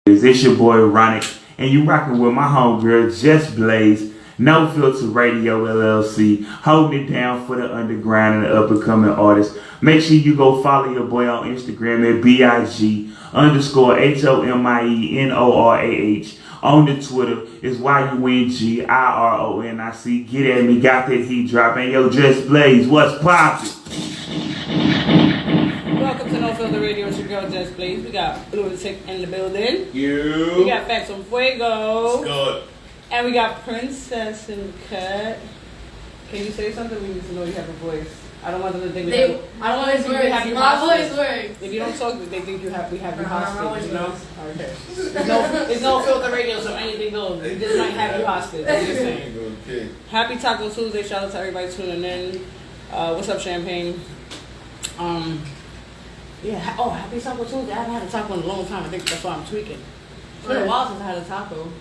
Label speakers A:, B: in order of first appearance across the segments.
A: It's your boy Ronick, and you rocking with my homegirl Just Blaze, No Filter Radio LLC, holding it down for the underground and the up-and-coming artists. Make sure you go follow your boy on Instagram at BIG_HOMIENORAH. On the Twitter is YUNGIRONIC. Get at me, got that heat dropping. Yo, Just Blaze, what's poppin'?
B: Welcome to No Filter Radio. It's your girl Just Blaze. We got Lunatic in the building.
C: You.
B: We got Facts on Fuego.
C: Good.
B: And we got Princess in the cut. Can you say something? We need to know you have a voice. I don't want them to think I don't want them to think we have you
D: My
B: hostage.
D: voice works.
B: If you don't talk, they think we have you hostage. You know? Okay.
D: Okay.
B: It's no filter radio, so anything goes. We just might have you hostage. I'm just saying.
C: Okay.
B: Happy Taco Tuesday. Shout out to everybody tuning in. What's up, Champagne? Yeah. Oh, happy Taco Tuesday. I haven't had a taco in a long time. I think that's why I'm tweaking. It's been a while since I had a taco.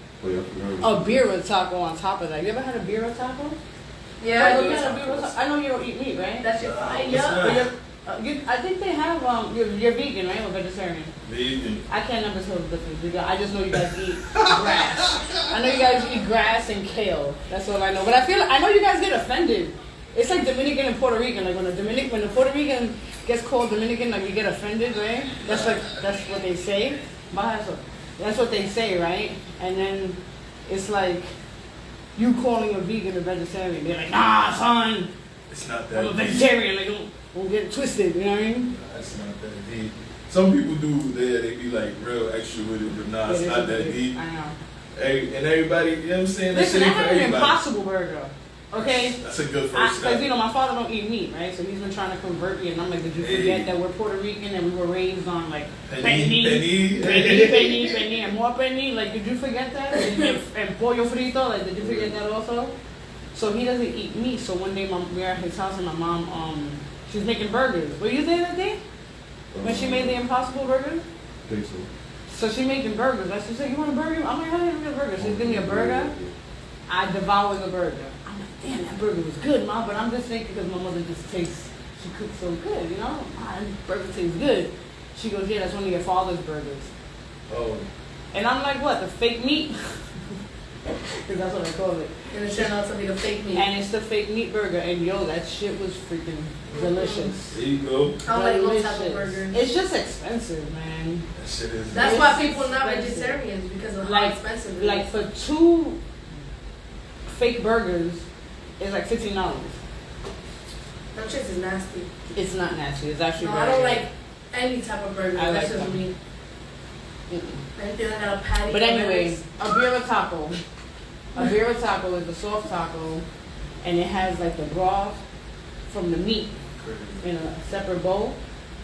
B: A beer with taco on top of that. You ever had a beer with taco?
D: Yeah.
B: I know you don't eat meat, right?
D: That's your fine.
B: Yeah. I think they have you're vegan, right, or vegetarian?
C: Vegan.
B: I can't never tell the difference. I just know you guys eat grass. I know you guys eat grass and kale. That's all I know. But I know you guys get offended. It's like Dominican and Puerto Rican. Like when the Puerto Rican gets called Dominican, like we get offended, right? That's what they say. That's what they say, right? And then it's like you calling a vegan a vegetarian. They're like, nah, son.
C: It's not that
B: I'm a
C: deep.
B: vegetarian. Like don't get it twisted. You know what I mean?
C: Nah, it's not that deep. Some people do. They be like real extra with it, but nah, it's not that deep.
B: I know.
C: And everybody, you know what I'm saying?
B: Listen, I
C: That's
B: had an Impossible Burger. Okay?
C: That's a good first step.
B: Because, you know, my father don't eat meat, right? So he's been trying to convert me. And I'm like, did you forget that we're Puerto Rican and we were raised on, like, penny, and more penny? Like, did you forget that? And pollo frito? Like, did you forget that also? So he doesn't eat meat. So one day we were at his house and my mom, she was making burgers. Were you there that day? When she made the Impossible Burger?
C: I think so.
B: So she making burgers. Like, she said, you want a burger? I'm like, how do you get a burger? She gave me a burger. I devoured the burger. I'm like, damn, that burger was good, Mom. But I'm just thinking because my mother just tastes, she cooks so good, you know? That burger tastes good. She goes, yeah, that's one of your father's burgers.
C: Oh.
B: And I'm like, what, the fake meat? Because that's what I call it.
D: And it turned out to be the fake meat.
B: And it's the fake meat burger. And yo, that shit was freaking delicious.
C: There you go.
D: I like those type of burgers.
B: It's just expensive, man.
C: That shit is.
D: That's why people are not vegetarians, because of how expensive it is.
B: Like for 2 fake burgers, it's like $15.
D: That shit is nasty.
B: It's not nasty. It's actually
D: No,
B: very
D: I don't
B: good.
D: like any type of burger.
B: I
D: That's
B: like
D: just
B: them.
D: me.
B: Mm-mm.
D: Anything that got a patty.
B: But anyway, a beer with taco. A beer with taco is a soft taco, and it has like the broth from the meat in a separate bowl.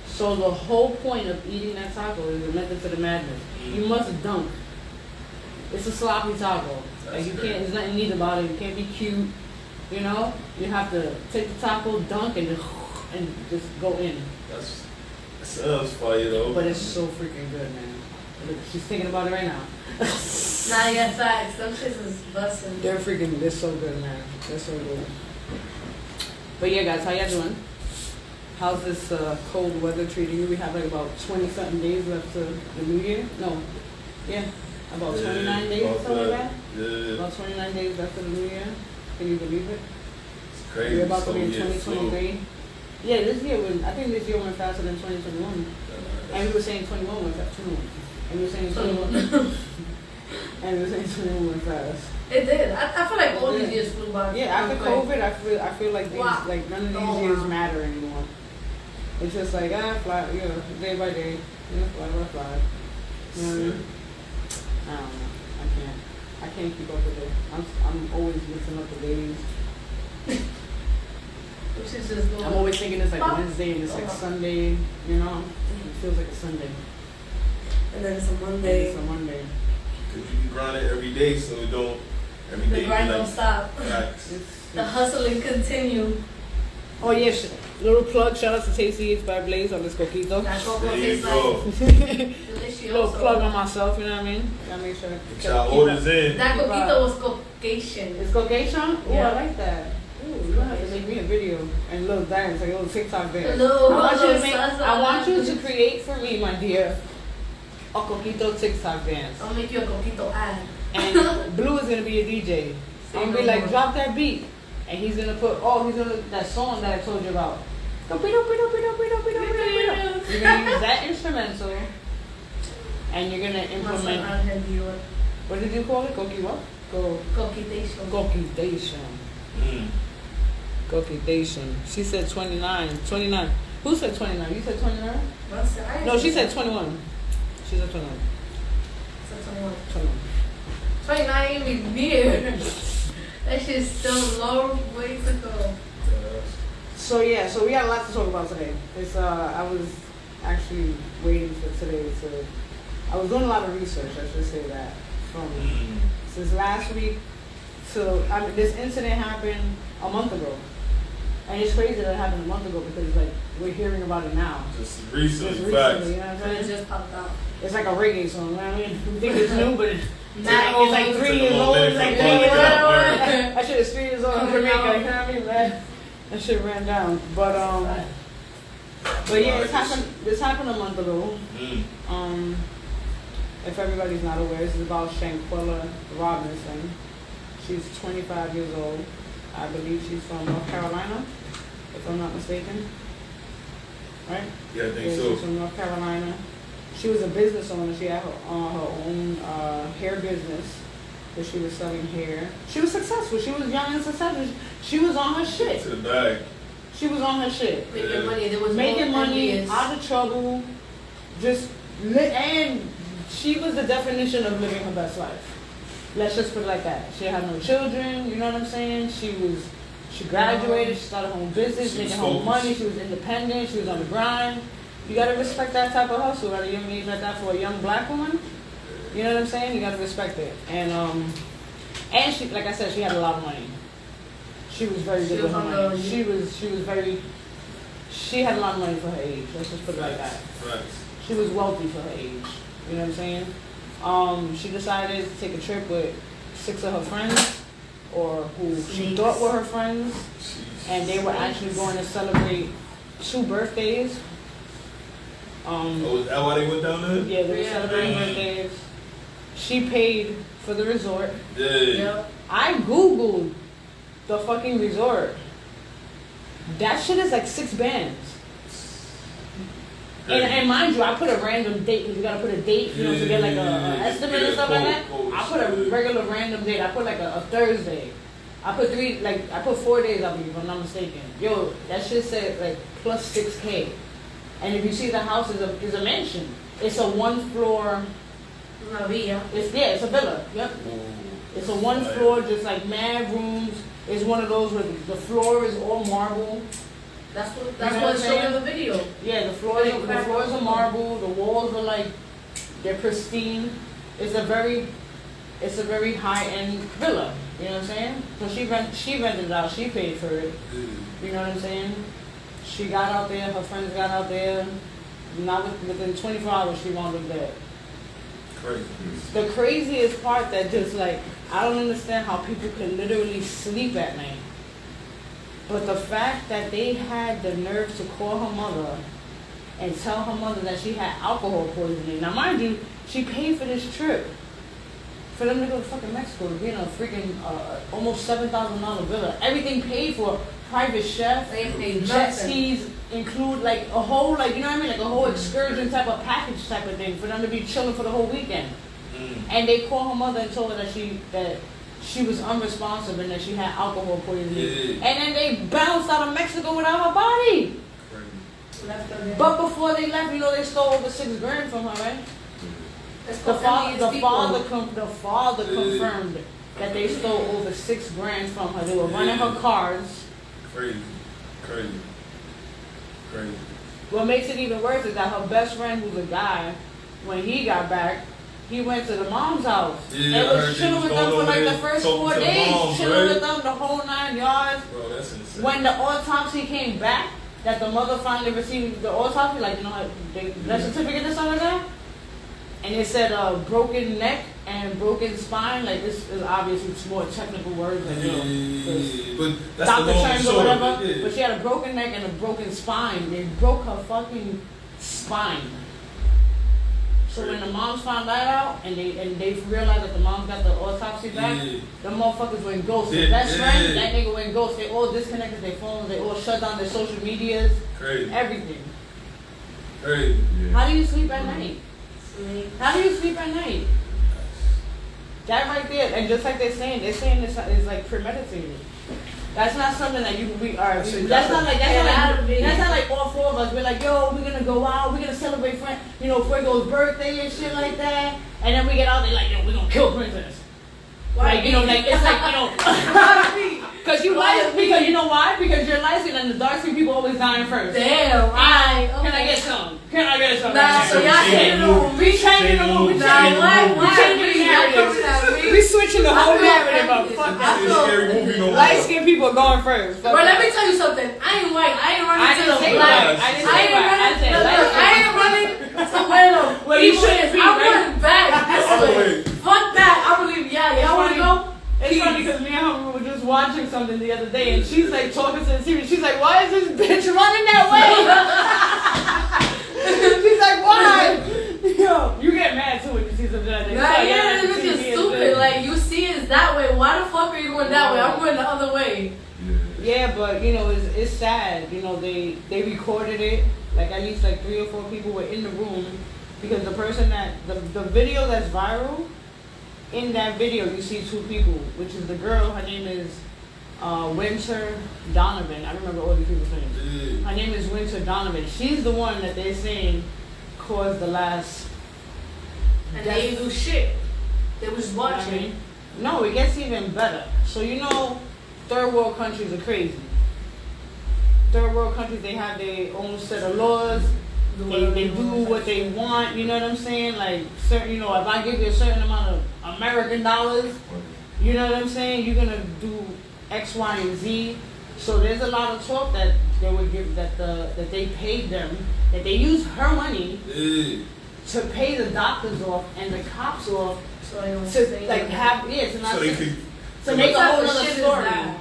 B: So the whole point of eating that taco is the method to the madness. You must dunk. It's a sloppy taco. Like you can't. There's nothing neat about it. You can't be cute. You know. You have to take the taco, dunk, and just go in.
C: That sounds fire though.
B: But it's so freaking good, man. Look, she's thinking about it right now.
D: Nah, yeah, facts. Them shits is busting.
B: They're so good, man. They're so good. But yeah, guys, how y'all doing? How's this cold weather treating you? We have like about 20-something days left to the New Year. No, yeah, about 29 days or something like that.
C: Yeah.
B: About 29 days left to the New Year. Can you believe it?
C: It's crazy.
B: We're about to be in
C: So, yeah,
B: 2023. Yeah, this year I think this year went faster than 2021. And we were saying 21 went fast. And we were saying 21. And we were saying 21 went fast.
D: It did. I feel like all these years flew by.
B: Yeah, after COVID, I feel like these,
D: Wow.
B: like none of these years matter anymore. It's just like fly, you know, day by day, fly by fly. You know what I mean? I don't know. I can't keep up with it. I'm always mixing up the days. I'm always thinking it's like Wednesday and it's like Sunday. You know, it feels like a Sunday.
D: And then it's a Monday.
B: It's a Monday.
C: Cause you grind it every day, so it don't. Every day
D: The grind
C: you
D: don't stop.
C: Facts.
D: The hustling continue.
B: Oh yes, little plug. Shout out to Tasty Eats by Blaze on this coquito.
D: That cocoa
C: There you
D: tastes
C: go.
D: like delicious.
B: Little plug on myself. You know what I mean? Gotta make sure.
C: Get y'all orders in.
D: That coquito was Caucasian.
B: It's Caucasian? Oh,
D: Yeah.
B: I like that. Ooh, you have to make me a video and a little dance, like a little TikTok dance.
D: Hello,
B: I want you to create for me, my dear, a Coquito TikTok dance.
D: I'll make you a Coquito ad.
B: And Blue is gonna be a DJ. I'm gonna be like, drop that beat. And he's gonna put, that song that I told you about. Coquito, Pito, Pito, Pito, Pito, Pito, Pito. You're gonna use that instrumental. And you're gonna implement, what did you call it? Coqui what?
D: Coquitation.
B: Coquitation. Coquitation. She said 29. 29. Who said 29? You said 29? No, she said 21. She said 21.
D: So 21.
B: 21.
D: 29 ain't even near. That shit's still low, way to go.
B: So yeah, so we got a lot to talk about today. It's I was actually waiting for today to. I was doing a lot of research. I should say that since last week. So this incident happened a month ago, and it's crazy that it happened a month ago because like we're hearing about it now.
C: Just recently,
B: you know what I'm saying?
D: It just popped out.
B: It's like a reggae song. You know what I mean, we think it's new, but it's like 3
C: Took
B: years
C: a
B: old.
C: minute
B: It's like
C: for
B: 3 years
C: the
B: old.
C: word.
B: That shit is 3 years old in Jamaica. You know what I mean, man? That shit ran down. But yeah, this happened a month ago. If everybody's not aware, this is about Shanquella Robinson. She's 25 years old. I believe she's from North Carolina, if I'm not mistaken. Right?
C: Yeah, I think so.
B: She's from North Carolina. She was a business owner. She had her own hair business where she was selling hair. She was successful. She was young and successful. She was on her shit.
C: To the bag.
B: She was on her shit.
D: Making money. There was
B: making money,
D: envious.
B: out of trouble, and she was the definition of living her best life. Let's just put it like that. She had no children, you know what I'm saying? She graduated, she started her own business, making her own money, she was independent, she was on the grind. You gotta respect that type of hustle at a young age like that for a young black woman. You know what I'm saying? You gotta respect it. And she, like I said, she had a lot of money. She was very good with her money. She had a lot of money for her age. Let's just put it like that.
C: Right.
B: She was wealthy for her age. You know what I'm saying? She decided to take a trip with 6 of her friends, or who she thought were her friends, and they were actually going to celebrate 2 birthdays.
C: Is that why they went down there?
B: Yeah, they were celebrating birthdays. She paid for the resort.
C: Yeah.
D: Yep.
B: I Googled the fucking resort. That shit is like 6 bands. And mind you, I put a random date because you gotta put a date, you know, to get like a estimate and stuff like that. I put a regular random date. I put like a Thursday. I put 4 days, I believe, if I'm not mistaken. Yo, that shit said like plus 6K. And if you see the house is a mansion. It's a 1-floor.
D: Una villa.
B: It's a villa. Yep. It's a 1 floor, just like mad rooms. It's one of those where the floor is all marble.
D: That's what
B: it
D: showed in the video.
B: Yeah, the floors are marble. The walls are like they're pristine. It's a very high end villa. You know what I'm saying? So she rented it out. She paid for it. You know what I'm saying? She got out there. Her friends got out there. Not within 24 hours, she wound up dead.
C: Crazy.
B: The craziest part that just like I don't understand how people can literally sleep at night. But the fact that they had the nerve to call her mother and tell her mother that she had alcohol poisoning. Now, mind you, she paid for this trip. For them to go to fucking Mexico, to be in a freaking almost $7,000 villa. Everything paid for. Private chef,
D: They paid
B: jet
D: nothing.
B: skis include like a whole, like, you know what I mean? Like a whole excursion type of package type of thing for them to be chilling for the whole weekend. And they called her mother and told her that she was unresponsive and that she had alcohol poisoning.
C: Yeah.
B: And then they bounced out of Mexico without her body.
D: Left her there.
B: But before they left, you know, they stole over $6 grand from her, right?
D: That's
B: The
D: called
B: father confirmed that they stole over $6 grand from her. They were running her cars.
C: Crazy.
B: What makes it even worse is that her best friend, who's a guy, when he got back, he went to the mom's house
C: Yeah,
B: and
C: I
B: was
C: heard he
B: chilling
C: was
B: with them
C: going
B: for like
C: over
B: the
C: there
B: first
C: talking
B: 4
C: to the
B: days,
C: moms,
B: chilling
C: right?
B: with them the whole 9 yards.
C: Bro, that's insane.
B: When the autopsy came back, that the mother finally received the autopsy, like, you know, how they death certificate and stuff like that, and it said broken neck and broken spine. Like, this is obviously more technical words than, you know,
C: But that's
B: doctor
C: the long
B: terms or
C: short of
B: whatever.
C: it, yeah.
B: But she had a broken neck and a broken spine. They broke her fucking spine. So when the moms found that out and they realized that the moms got the autopsy back, the motherfuckers went ghost. Their best friend, that nigga went ghost. They all disconnected their phones. They all shut down their social medias.
C: Crazy.
B: Everything.
C: Crazy.
A: Yeah.
B: How do you sleep at night?
D: Sleep.
B: How do you sleep at night? That right there, and just like they're saying this is like premeditated. That's not something that that's not like all four of us. We're like, yo, we're gonna go out, we're gonna celebrate Fuego's birthday and shit like that. And then we get out there like, yo, we're gonna kill Princess.
D: Why?
B: Like, it's like, because you know why? Because you're light skin and the dark skin people always dying first.
D: Damn.
B: Can I get some?
D: Nah, so y'all changing the room.
B: We changing the room. We switching the whole narrative up. Fuck that. Light skinned people are going first.
D: Bro, let me tell you something. I ain't white. I ain't running to the black. I ain't running to where the I'm running back this way. Fuck that. I believe y'all wanna go?
B: It's funny because me and her were just watching something the other day and she's like talking to the TV. She's like, why is this bitch running that way? She's like, why? Yo, you get mad too when you see something like that.
D: Nah, this is just stupid. Like, you see it's that way. Why the fuck are you going that way? I'm going the other way.
B: Yeah, but it's sad. They recorded it. Like at least like 3 or 4 people were in the room because the person that the video that's viral. In that video, you see 2 people, which is the girl. Her name is Winter Donovan. I remember all these people's names. Her name is Winter Donovan. She's the one that they're saying caused the last.
D: And they didn't do shit. They was watching.
B: No, it gets even better. So third world countries are crazy. Third world countries, they have their own set of laws. They do what they want, you know what I'm saying? Like, certain, if I give you a certain amount of American dollars, you know what I'm saying? You're gonna do X, Y, and Z. So there's a lot of talk that they would give that they paid them, that they used her money to pay the doctors off and the cops off
D: So they don't
B: to
D: say
B: like have to make a
D: What
B: whole
D: type of
B: other
D: shit is
B: story.
D: that?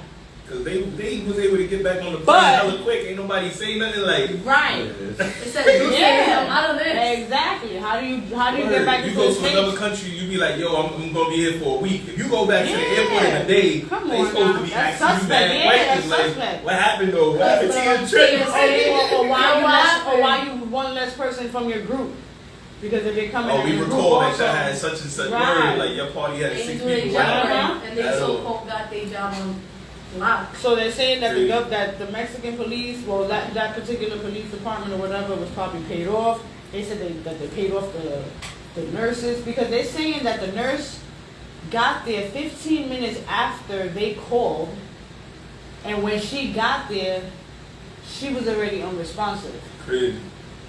C: Cause they was able to get back on the plane
B: But-
C: hella quick. Ain't nobody say nothing like.
B: Right.
D: It said do something out of this.
B: Exactly. How do you get back
C: You
B: into
C: go
B: the
C: to
B: States?
C: another country, you be like, yo, I'm gonna be here for a week. If you go back to the
B: Yeah.
C: airport in a day,
B: Come
C: they
B: on
C: supposed
B: now.
C: to be
B: That's
C: asking you
B: suspect.
C: back
B: Yeah,
C: questions
B: that's
C: like,
B: suspect.
C: what happened though? What happened to your trip?
B: Or
D: What
B: why you one less person from your group? Because if you're coming
C: Oh,
B: in
C: we
B: a group
C: recall that
B: also,
C: y'all had such and such
B: Right.
C: word, like your party had
D: They
C: 6
D: do their
C: people.
D: job
C: Wow.
D: right, and they
C: That's all.
D: so-called got their job on lock.
B: So they're saying that that the Mexican police, well, that particular police department or whatever was probably paid off. They said that they paid off the nurses because they're saying that the nurse got there 15 minutes after they called, and when she got there, she was already unresponsive.
C: Crazy.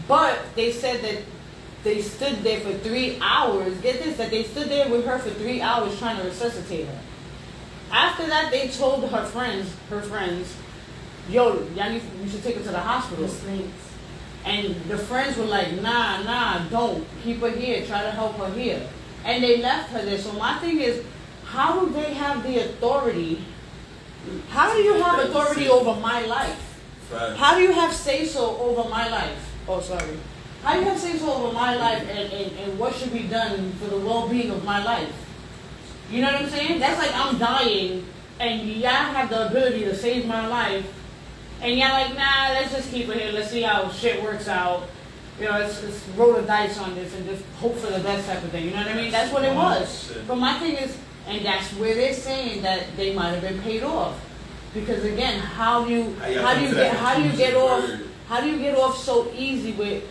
B: But they said that they stood there for 3 hours. Get this, that they stood there with her for 3 hours trying to resuscitate her. After that, they told her friends, yo, you should take her to the hospital. And the friends were like, nah, don't. Keep her here. Try to help her here. And they left her there. So my thing is, how do they have the authority? How do you have authority over my life?
C: Right.
B: How do you have say-so over my life? Oh, sorry. How do you have say-so over my life and what should be done for the well-being of my life? You know what I'm saying? That's like I'm dying and y'all have the ability to save my life. And y'all like, nah, let's just keep it here. Let's see how shit works out. Let's roll the dice on this and just hope for the best type of thing. You know what I mean? That's what it was. But my thing is, and that's where they're saying that they might have been paid off. Because again, how do you get off so easy with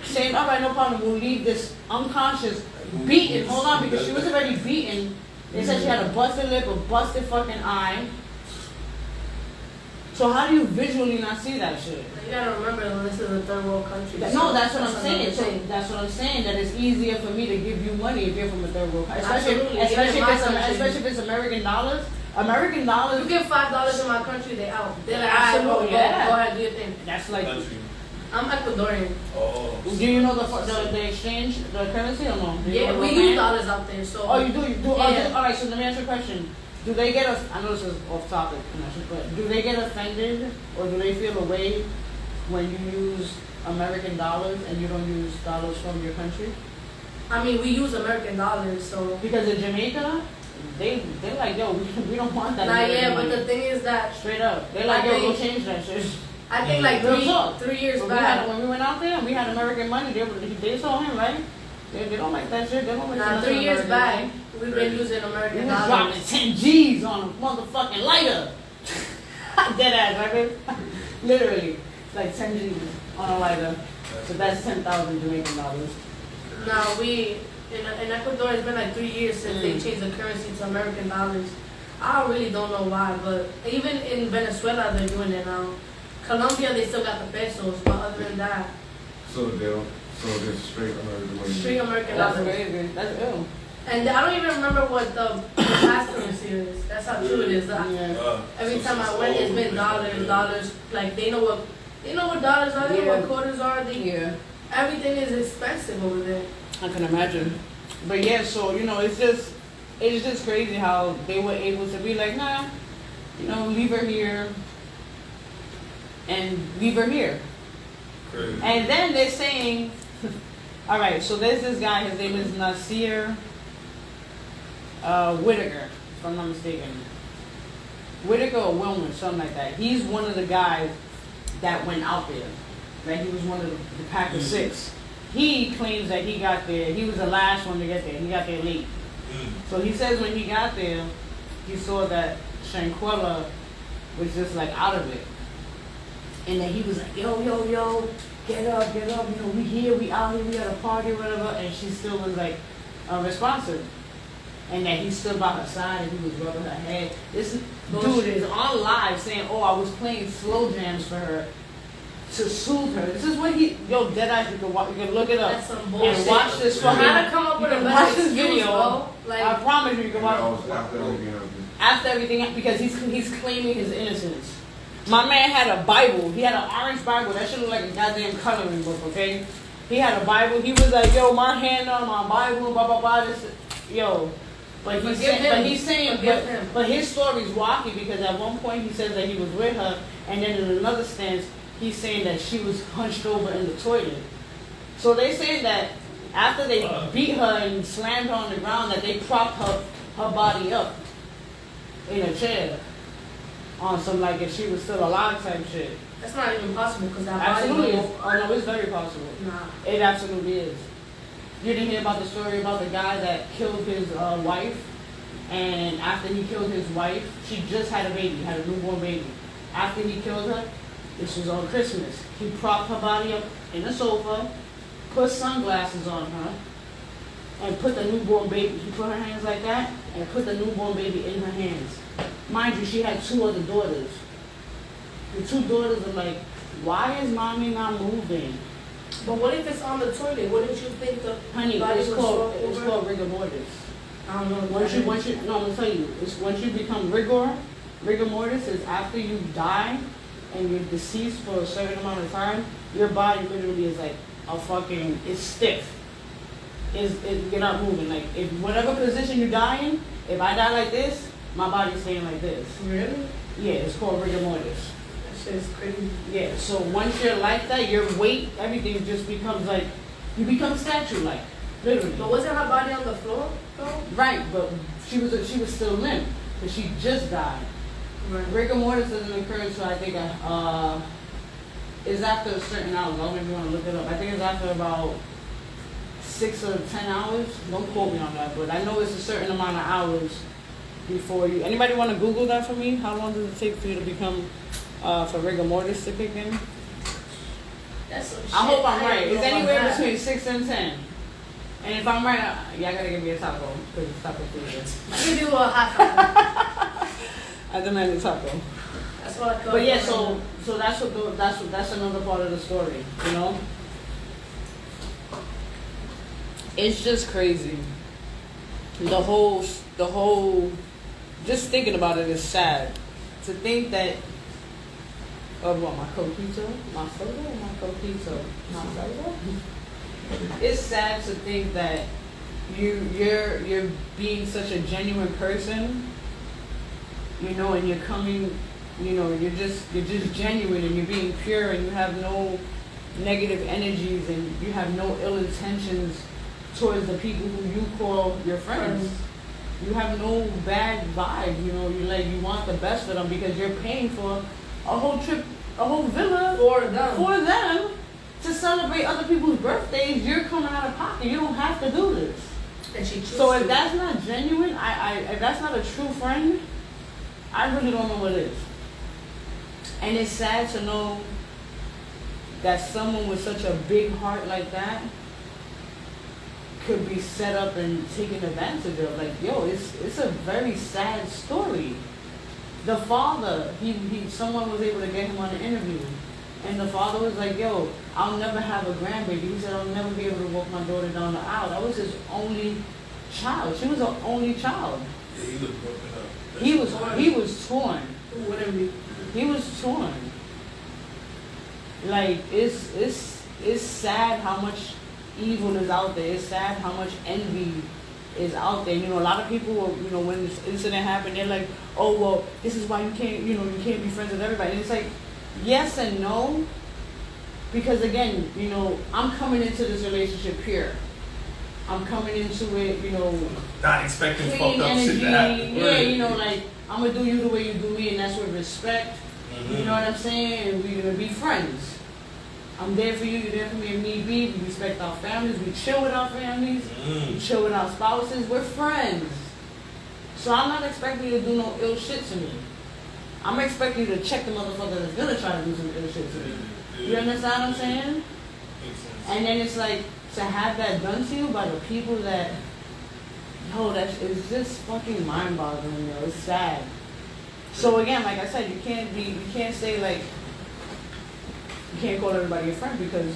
B: saying, all right, no problem, we'll leave this unconscious beaten. Hold on, because she was already beaten. They said she had a busted lip, a busted fucking eye. So how do you visually not see that shit?
D: You gotta remember, this is a third world country.
B: No, that's what I'm saying. So that's what I'm saying. That it's easier for me to give you money if you're from a third world country, especially if it's American dollars. American dollars.
D: You give $5 in my country, they out. They're like,
B: Absolutely,
D: go ahead, do your thing.
B: That's like.
C: Country.
D: I'm Ecuadorian.
C: Oh.
B: Do you know the exchange, the currency or no?
D: Yeah, we use dollars out there, so.
B: Oh, you do.
D: Yeah.
B: All right. So let me ask you a question. Do they get I know this is off topic, but do they get offended or do they feel a way when you use American dollars and you don't use dollars from your country?
D: I mean, we use American dollars, so.
B: Because in Jamaica, they're like, yo, we don't want that.
D: Not yet, but the thing is that.
B: Straight up. They're like, yo, go change that shit.
D: I think like 3 years back.
B: When we went out there and we had American money, they saw him, right? They don't like that shit. They don't like that.
D: 3 years back, we've been using American dollars.
B: Dropping 10 G's on a motherfucking lighter. Dead ass, right? Literally. Like 10 G's on a lighter. So that's 10,000 Jamaican dollars.
D: No, in Ecuador, it's been like 3 years since they changed the currency to American dollars. I really don't know why, but even in Venezuela, they're doing it now. Colombia, they still got the pesos, but other than that.
C: So they're straight American money.
D: Straight American
B: That's
D: dollars.
B: crazy. That's ill.
D: And I don't even remember what the past currency is. That's how true it is. Every time I went, it's been dollars. Like they know what dollars are, they know what quarters are. Everything is expensive over there.
B: I can imagine. But yeah, so it's just crazy how they were able to be like, nah, leave her here and leave her here.
C: Crazy.
B: And then they're saying, all right, so there's this guy, his name is Nasir Whitaker, if I'm not mistaken. Whitaker or Wilmer, something like that. He's one of the guys that went out there. Right? He was one of the pack of 6. He claims that he got there. He was the last one to get there. He got there late. So he says when he got there, he saw that Shanquella was just like out of it. And then he was like, yo, get up, we here, we out here, we at a party or whatever. And she still was like responsive. And that he stood by her side and he was rubbing her head. This dude is on live saying, oh, I was playing slow jams for her to soothe her. This is what deadass, you can look it up.
D: That's some bullshit.
B: And watch this
D: For how to come up with a better excuse, bro.
B: Like, I promise you can watch it.
C: After
B: everything, because he's claiming his innocence. My man had a Bible. He had an orange Bible. That should look like a goddamn coloring book, okay? He had a Bible. He was like, yo, my hand on my Bible, blah, blah, blah. This, yo. But he's saying, but his story's wacky because at one point he says that he was with her, and then in another stance, he's saying that she was hunched over in the toilet. So they say that after they beat her and slammed her on the ground, that they propped her body up in a chair on some like if she was still alive type shit.
D: That's not even possible because that
B: absolutely
D: body.
B: Oh no, it's very possible.
D: Nah.
B: It absolutely is. You didn't hear about the story about the guy that killed his wife, and after he killed his wife, she just had a baby, had a newborn baby. After he killed her, this was on Christmas. He propped her body up in the sofa, put sunglasses on her, and put the newborn baby. He put her hands like that, and put the newborn baby in her hands. Mind you, she had 2 other daughters. The 2 daughters are like, why is mommy not moving?
D: But what if it's on the toilet? Wouldn't you think the
B: Honey,
D: body
B: it's
D: was
B: called rigor mortis.
D: I don't know.
B: Once you, no, I'm gonna tell you. It's once you become rigor mortis is after you die and you're deceased for a certain amount of time. Your body literally is like a fucking, it's stiff. You're not moving. Like if whatever position you die in, if I die like this, my body's staying like this.
D: Really?
B: Yeah, it's called rigor mortis.
D: It's crazy.
B: Yeah, so once you're like that, your weight, everything just becomes like, you become statue-like, literally.
D: But wasn't her body on the floor, though?
B: Right, but she was still limp, because she just died.
D: Right.
B: Rigor mortis doesn't occur until I think is after a certain hours. I don't know if you want to look it up. I think it's after about 6 or 10 hours. Don't quote me on that, but I know it's a certain amount of hours before you. Anybody want to Google that for me? How long does it take for you to become for rigor mortis to kick in?
D: That's some shit.
B: I hope I'm right. It's anywhere
D: that.
B: between 6 and 10. And if I'm right, y'all gotta give me a taco because it's taco Tuesday.
D: I'll give you a hot five.
B: I demand a taco.
D: That's what I thought.
B: But yeah, so that's another part of the story. You know, it's just crazy. The whole, just thinking about it is sad. To think that. What, my coquito? My soda? My coquito? My soda? It's sad to think that you're being such a genuine person, you know, and you're coming, you know, you're just genuine and you're being pure and you have no negative energies and you have no ill intentions towards the people who you call your friends. You have no bad vibe, you know, you want the best for them because you're paying for a whole trip, a whole villa for them to celebrate other people's birthdays. You're coming out of pocket. You don't have to do this.
D: And she
B: so if that's not genuine, if that's not a true friend, I really don't know what is. And it's sad to know that someone with such a big heart like that could be set up and taken advantage of. Like, yo, it's a very sad story. The father, someone was able to get him on an interview, and the father was like, yo, I'll never have a grandbaby. He said, I'll never be able to walk my daughter down the aisle. That was his only child. She was the only child.
C: Yeah, he looked broken up.
B: He was torn.
D: Whatever.
B: He was torn. Like, it's sad how much evil is out there. It's sad how much envy is out there. You know, a lot of people, you know, when this incident happened, they're like, oh, well, this is why you can't be friends with everybody. And it's like, yes and no. Because again, you know, I'm coming into this relationship pure. I'm coming into it, you know,
C: not expecting
B: clean
C: fucked up
B: energy.
C: shit to happen.
B: Yeah, you know, like, I'm going to do you the way you do me, and that's with respect.
C: Mm-hmm.
B: You know what I'm saying? And we're going to be friends. I'm there for you, you're there for me, and me be. We respect our families, we chill with our families, we chill with our spouses, we're friends. So I'm not expecting you to do no ill shit to me. I'm expecting you to check the motherfucker that's gonna try to do some ill shit to me. You understand what I'm saying? And then it's like, to have that done to you by the people that, yo, that is just fucking mind-boggling, yo. It's sad. So again, like I said, you can't say like, you can't call everybody a friend because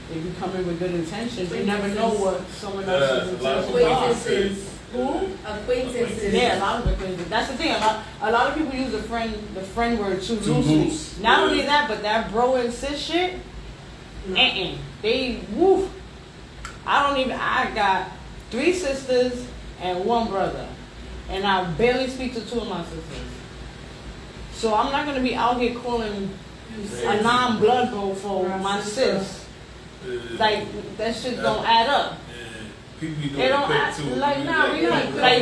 B: if you come in with good intentions, you never know what someone else's intentions
D: Acquaintances.
B: are. Who?
D: Acquaintances.
B: Yeah, a lot of acquaintances. That's the thing. A lot of people use the friend word too loosely. Not only that, but that bro and sis shit. They woof. I got 3 sisters and 1 brother, and I barely speak to 2 of my sisters. So I'm not gonna be out here calling a non-blood bro for my sis. Like, that shit don't add up.
C: People be doing
B: They don't
C: quick
B: act
C: too.
B: like, nah, we not
C: like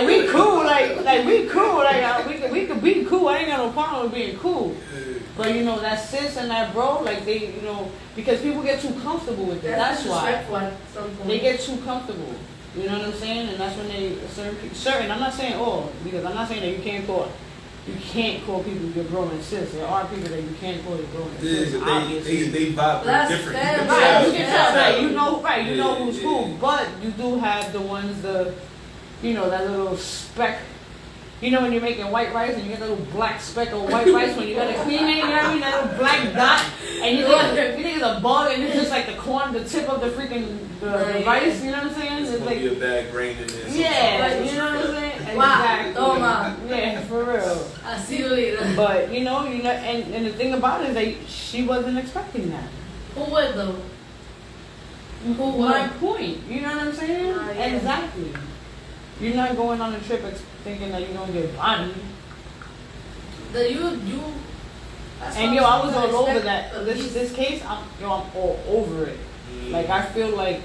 B: we cool, like we cool, like we could be cool. I ain't got no problem with being cool. But you know, that sis and that bro, like they, you know, because people get too comfortable with it. That's why they get too comfortable. You know what I'm saying? And that's when they certain. I'm not saying all, because I'm not saying that you can't call people your bro and sis. There are people that you can't call your bro and sis. Obviously,
C: they vibe different.
B: Right, you can tell. Right, you know who's cool. But you do have the ones, you know, that little speck. You know when you're making white rice and you get that little black speck of white rice when you gotta clean it, you know what I mean? That little black dot, and you think it's a bug, and it's just like the tip of the freaking the rice. You know what I'm saying?
C: It's like a bad grain in there.
B: Yeah, you know what I'm saying?
D: Wow.
B: Exactly.
D: Oh my.
B: Yeah, for real.
D: I'll see you later.
B: But you know, and the thing about it is that she wasn't expecting that.
D: Who would though?
B: My point. You know what I'm saying?
D: Yeah.
B: Exactly. You're not going on a trip thinking that you're gonna get bodied. And yo, I was all over that. This case, I'm all over it. Like, I feel like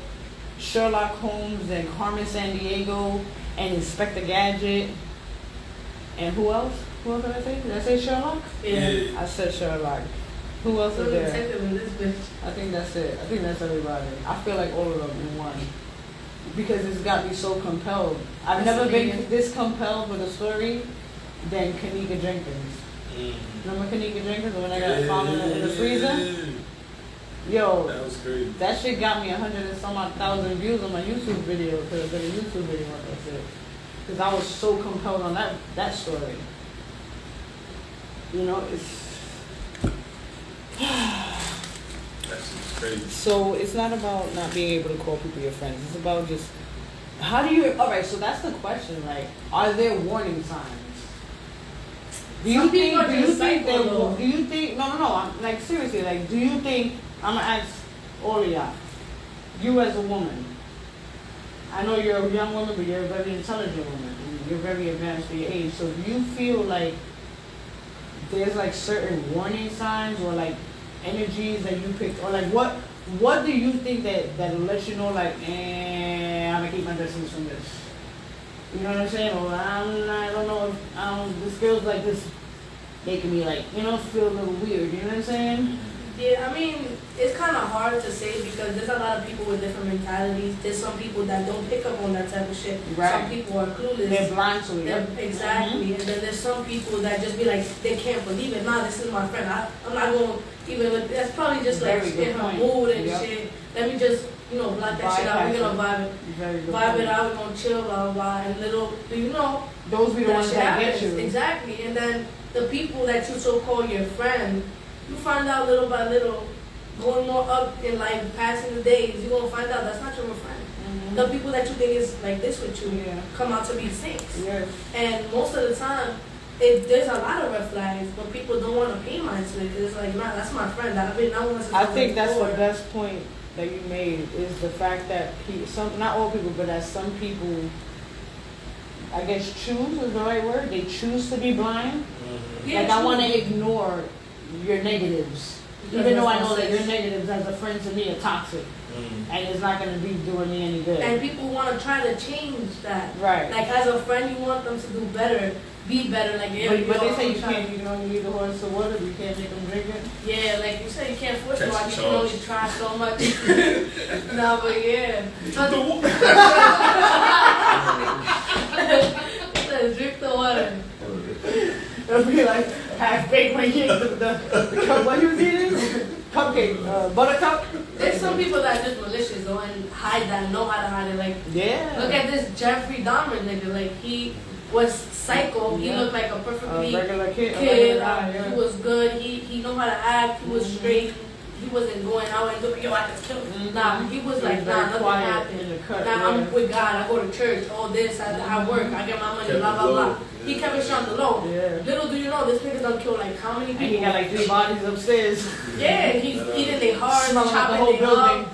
B: Sherlock Holmes and Carmen Sandiego and Inspector Gadget and who else? Who else did I say? Did I say Sherlock?
D: Yeah.
B: I said Sherlock. Who else is there? I think that's it. I think that's everybody. I feel like all of them in one. Because it's got me so compelled. I've never been this compelled with a story than Kanika Jenkins. Remember Kanika Jenkins when I got found in the freezer? Yo,
C: that was crazy. That
B: shit got me 100 and some odd thousand views on my YouTube video. Because I did a YouTube video on that shit. Because I was so compelled on that story. You know, it's...
C: That's just crazy.
B: So it's not about not being able to call people your friends. It's about just... How do you... Alright, so that's the question. Like, are there warning signs? Do you think... No. I'm, like, seriously, like, do you think... I'm going to ask all of y'all. You as a woman. I know you're a young woman, but you're a very intelligent woman. And you're very advanced for your age. So do you feel like there's, like, certain warning signs or, like, energies that you pick? Or, like, what what do you think that lets you know, like, I'm gonna keep my distance from this? You know what I'm saying? Or I don't know if this feels like this making me like, feel a little weird. You know what I'm saying?
D: Yeah, I mean, it's kind of hard to say because there's a lot of people with different mentalities. There's some people that don't pick up on that type of shit.
B: Right.
D: Some people are clueless.
B: They're blind to it.
D: Exactly. And then there's some people that just be like, they can't believe it. Nah, this is my friend. I'm not going to even look. That's probably just like in her mood and shit. Let me just, block that shit out. We're going to vibe it out. We're going to chill, blah, blah, blah. And little, do you know?
B: Those be the ones that get you.
D: Exactly. And then the people that you so-call your friend, you find out little by little, going more up in life, passing the days, you're going to find out that's not your friend. The people that you think is like this with you come out to be saints.
B: Yes.
D: And most of the time, there's a lot of red flags, but people don't want to pay mind to it because it's like, nah, that's my friend. I
B: think that's the best point that you made is the fact that not all people, but that some people, I guess choose is the right word. They choose to be blind.
D: Yeah,
B: like I want to ignore your negatives, even though I know that your negatives as a friend to me are toxic, and it's not going to be doing me any good.
D: And people want to try to change that.
B: Right.
D: Like as a friend, you want them to do better, be better. Like
B: but they say you can't. You can only lead the horse to water, but you can't make them drink it.
D: Yeah, like you said, you can't force it. You can only try so much. No, but yeah. Drink the water.
B: It'll be like half baked when you get the cup. What you was eating? Cupcake, buttercup.
D: There's some people that are just malicious though and hide that, know how to hide it. Like, look at this Jeffrey Dahmer nigga. Like, he was psycho. He looked like a perfectly
B: regular kid.
D: He was good. He knew how to act. He was straight. He wasn't going out and doing, I just killed him. Nah, he was like, nothing happened. I'm with God. I go to church. All this. I work. I get my money. Blah, blah, blah. He kept it on the low. Yeah. Little do you know, this nigga done killed like how many people?
B: And he got like 3 bodies upstairs.
D: Yeah, he's eating their hearts, chopping their up.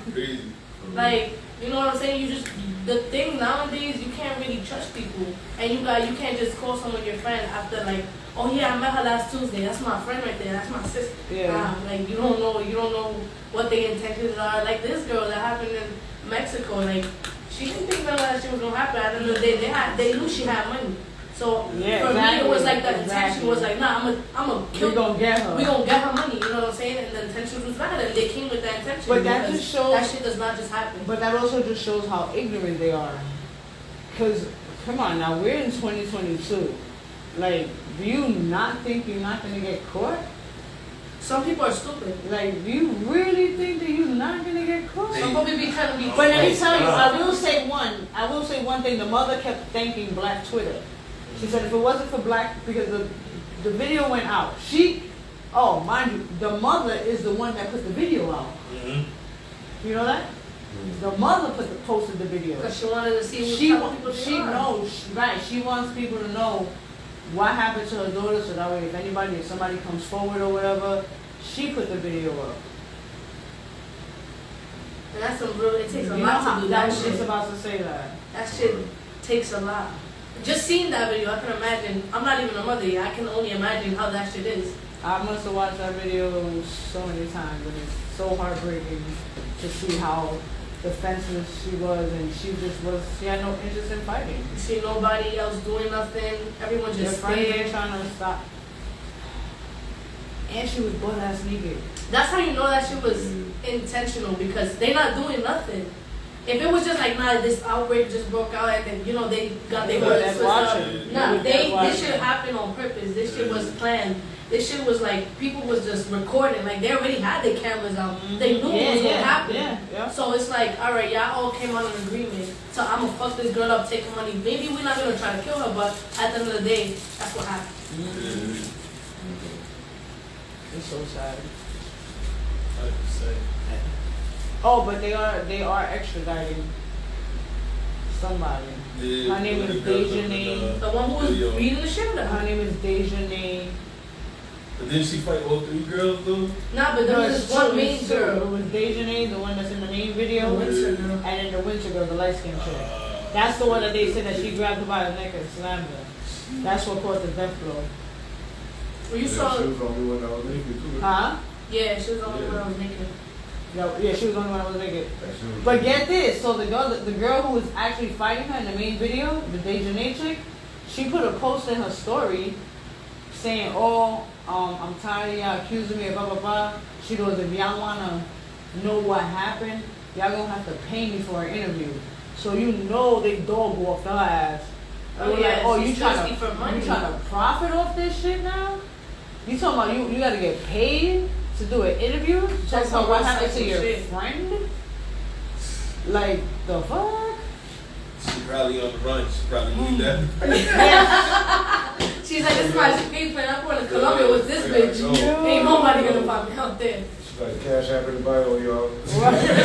D: Like, you know what I'm saying? The thing nowadays, you can't really trust people. And you can't just call someone your friend after like, oh yeah, I met her last Tuesday. That's my friend right there. That's my sister. Yeah. Like you don't know what their intentions are. Like this girl that happened in Mexico, like she didn't think none of that shit was gonna happen. At the end of the day, they knew she had money. So for me, it was like the intention was like, nah, I'm gonna kill.
B: We gonna get her.
D: We gonna get her money. You know what I'm saying? And the intention was bad, and they came with that intention.
B: But that just shows
D: that shit does not just happen.
B: But that also just shows how ignorant they are. Cause come on, now we're in 2022. Like, do you not think you're not gonna get caught?
D: Some people are stupid.
B: Like, do you really think that you're not gonna get caught?
D: Some people be trying to be.
B: But let me tell you, I will say one thing. The mother kept thanking Black Twitter. She said if it wasn't for Black, because the video went out. Mind you, the mother is the one that put the video out. Mm-hmm. You know that? The mother posted the video.
D: Because she wanted to see what
B: she knows, right? She wants people to know what happened to her daughter, so that way if somebody comes forward or whatever, she put the video up.
D: And that's some real, it takes a lot to do that shit.
B: Just about to say that.
D: That shit takes a lot. Just seeing that video, I can imagine, I'm not even a mother yet, I can only imagine how that shit is.
B: I must have watched that video so many times, and it's so heartbreaking to see how defenseless she was, and she had no interest in fighting.
D: You see nobody else doing nothing, everyone just scared.
B: Trying to stop. And she was butt-ass naked.
D: That's how you know that shit was intentional, because they not doing nothing. If it was just like, nah, this outbreak just broke out and then, they got their words twisted up. Nah, this shit happened on purpose. This shit was planned. This shit was like, people was just recording. Like, they already had their cameras out. They knew what was going to happen.
B: Yeah.
D: So it's like, all right, y'all all came on an agreement. So I'm going to fuck this girl up, take her money. Maybe we're not going to try to kill her, but at the end of the day, that's what happened.
B: It's so sad.
C: 100%.
B: Oh, but they are extraditing somebody. Her name is Dejanay.
D: The one who was beating the shit out of her.
B: Her name is Dejanay.
C: But didn't she fight all 3 girls though?
D: Nah, but there was this one main girl.
B: It was Dejanay, the one that's in the main video.
D: The Winter girl.
B: And then the Winter girl, the light skinned chick. That's the one that they said that she grabbed her by the neck and slammed her. That's what caused the death blow.
D: Well, you saw.
E: She was the only one that was naked too.
B: Huh?
D: Yeah, she was the only one that was naked.
B: Yeah, she was the only one that was naked. But get this, so the girl who was actually fighting her in the main video, the Dejanay chick, she put a post in her story saying, "Oh, I'm tired of y'all accusing me of blah blah blah." She goes, "If y'all wanna know what happened, y'all gonna have to pay me for an interview." So you know they dog walked her ass.
D: Oh yeah,
B: like, oh,
D: you trying
B: to profit off this shit now? You talking about you gotta get paid to do an interview? Talk about what happened to your friend? Like the fuck?
C: She probably on the run. She probably need that.
D: She's like, this is my escape plan. I'm going to Colombia with this bitch. Ain't nobody gonna find me out there.
E: She's like, Cash App in the bio, y'all.
D: This is my Cash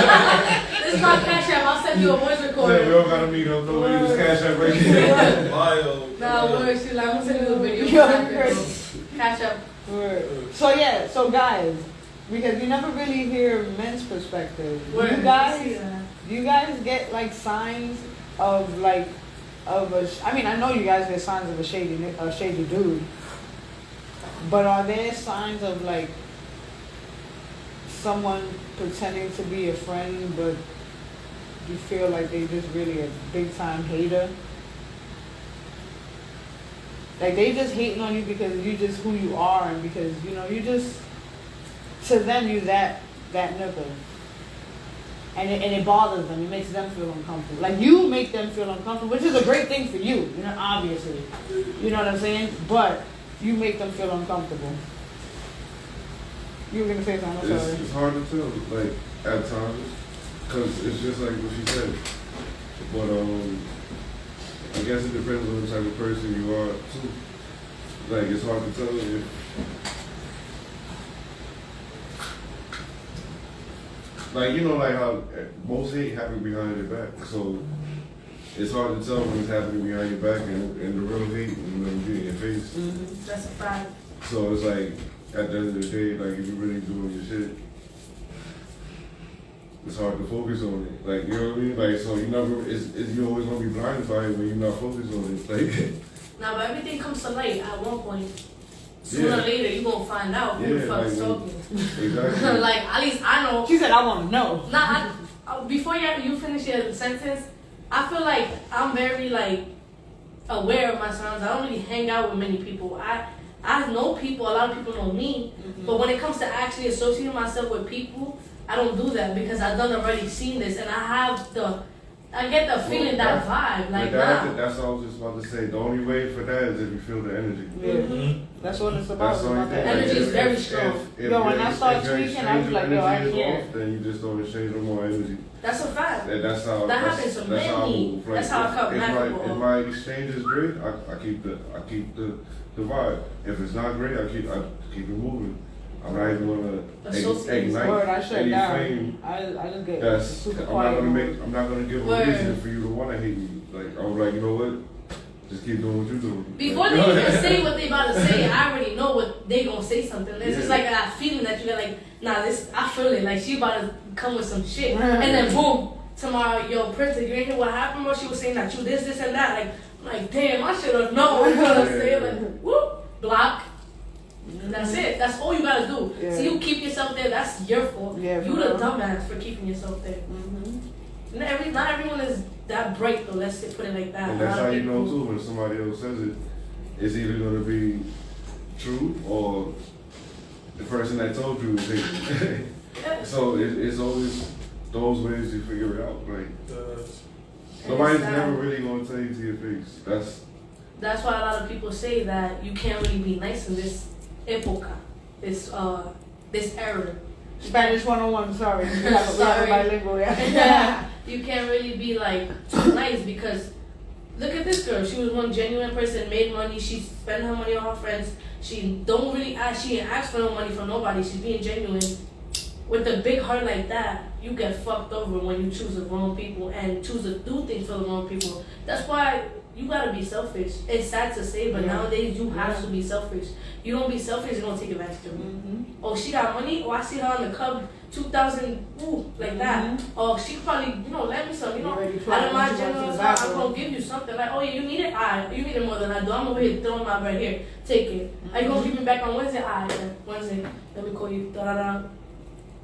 D: App. This is my Cash App. I'll send you a voice recording.
E: Yeah, we all gotta meet up. No way, this Cash App right here.
C: Bio.
D: Nah, word. She's like, I'm gonna send you a video. Cash App.
B: Word. So guys, because you never really hear men's perspective.
D: Word.
B: Do you guys get like signs of like I mean, I know you guys get signs of a shady dude, but are there signs of like someone pretending to be a friend, but you feel like they just really a big time hater? Like they just hating on you because you just who you are, and because you just to them you that nigga. And it bothers them. It makes them feel uncomfortable. Like you make them feel uncomfortable, which is a great thing for you. Obviously, you know what I'm saying. But you make them feel uncomfortable. You were gonna say something. I'm sorry.
E: It's hard to tell, like at times, because it's just like what she said. But I guess it depends on the type of person you are too. Like it's hard to tell if. Like, like how most hate happen behind your back. So it's hard to tell when it's happening behind your back and the real hate and be in your face.
D: Mm-hmm. That's a fact.
E: So it's like, at the end of the day, like if you're really doing your shit, it's hard to focus on it. Like, you know what I mean? Like, so you're always gonna be blinded by it when you're not focused on it. Like,
D: now, but everything comes to light at one point. Sooner or later, you're going to find out who the fuck's talking.
E: Exactly.
D: Like, at least I know.
B: She said, I want to know.
D: Nah, before you finish your sentence, I feel like I'm very, like, aware of my surroundings. I don't really hang out with many people. I know people, a lot of people know me, but when it comes to actually associating myself with people, I don't do that because I've already seen this, and I get the feeling, that vibe. Like,
E: that's what I was just about to say. The only way for that is if you feel the energy.
B: Yeah. Mm-hmm. That's what it's about.
E: That's the only thing.
D: Energy is very strong.
B: Yo, when I start tweaking, I was like, yo, I can't.
E: Then you just don't exchange no more energy.
D: That's a fact.
E: That's how.
D: That happens to many. That's how I cut back.
E: If my exchange is great, I keep the vibe. If it's not great, I keep it moving. I'm not even gonna ignite any flame.
B: I just get super quiet.
E: I'm not gonna give a reason for you to want to hate me. Like I'm like, you know what? Just keep doing what you're doing.
D: Before they even say what they about to say, I already know what they gonna say something. It's just like that feeling that you got like, nah, I feel it. Like she about to come with some shit, and then boom, tomorrow, yo, Princess, you ain't hear what happened? Bro, she was saying that you this and that. Like damn, I should have known what you gonna say. Like whoop, block. That's it. That's all you gotta do.
B: Yeah.
D: So you keep yourself there. That's your fault.
B: Yeah,
D: you the dumbass for keeping yourself there. Mm-hmm. Not everyone is that bright though. Let's put it like that.
E: And that's how you know too when somebody else says it. It's either gonna be true or the person that told you is it. So it's always those ways you figure it out. Like nobody's never really gonna tell you to your face.
D: That's why a lot of people say that you can't really be nice in this epoca, this era.
B: Spanish 101, sorry.
D: Sorry.
B: Bilingual, yeah.
D: You can't really be like too nice because look at this girl. She was one genuine person, made money. She spent her money on her friends. She don't really ask. She ain't ask for no money from nobody. She's being genuine. With a big heart like that, you get fucked over when you choose the wrong people and choose to do things for the wrong people. That's why you gotta be selfish. It's sad to say, but nowadays you have to be selfish. You don't be selfish, you're gonna take advantage of me. Oh, she got money? Oh, I see her on the Cub 2000, ooh, like that. Oh, she probably, let me some, out of my general account, I'm gonna give you something. Like, oh yeah, you need it? You need it more than I do. I'm over here throwing my bread here. Take it. Are you gonna give me back on Wednesday? Wednesday. Let me call you. Da-da-da.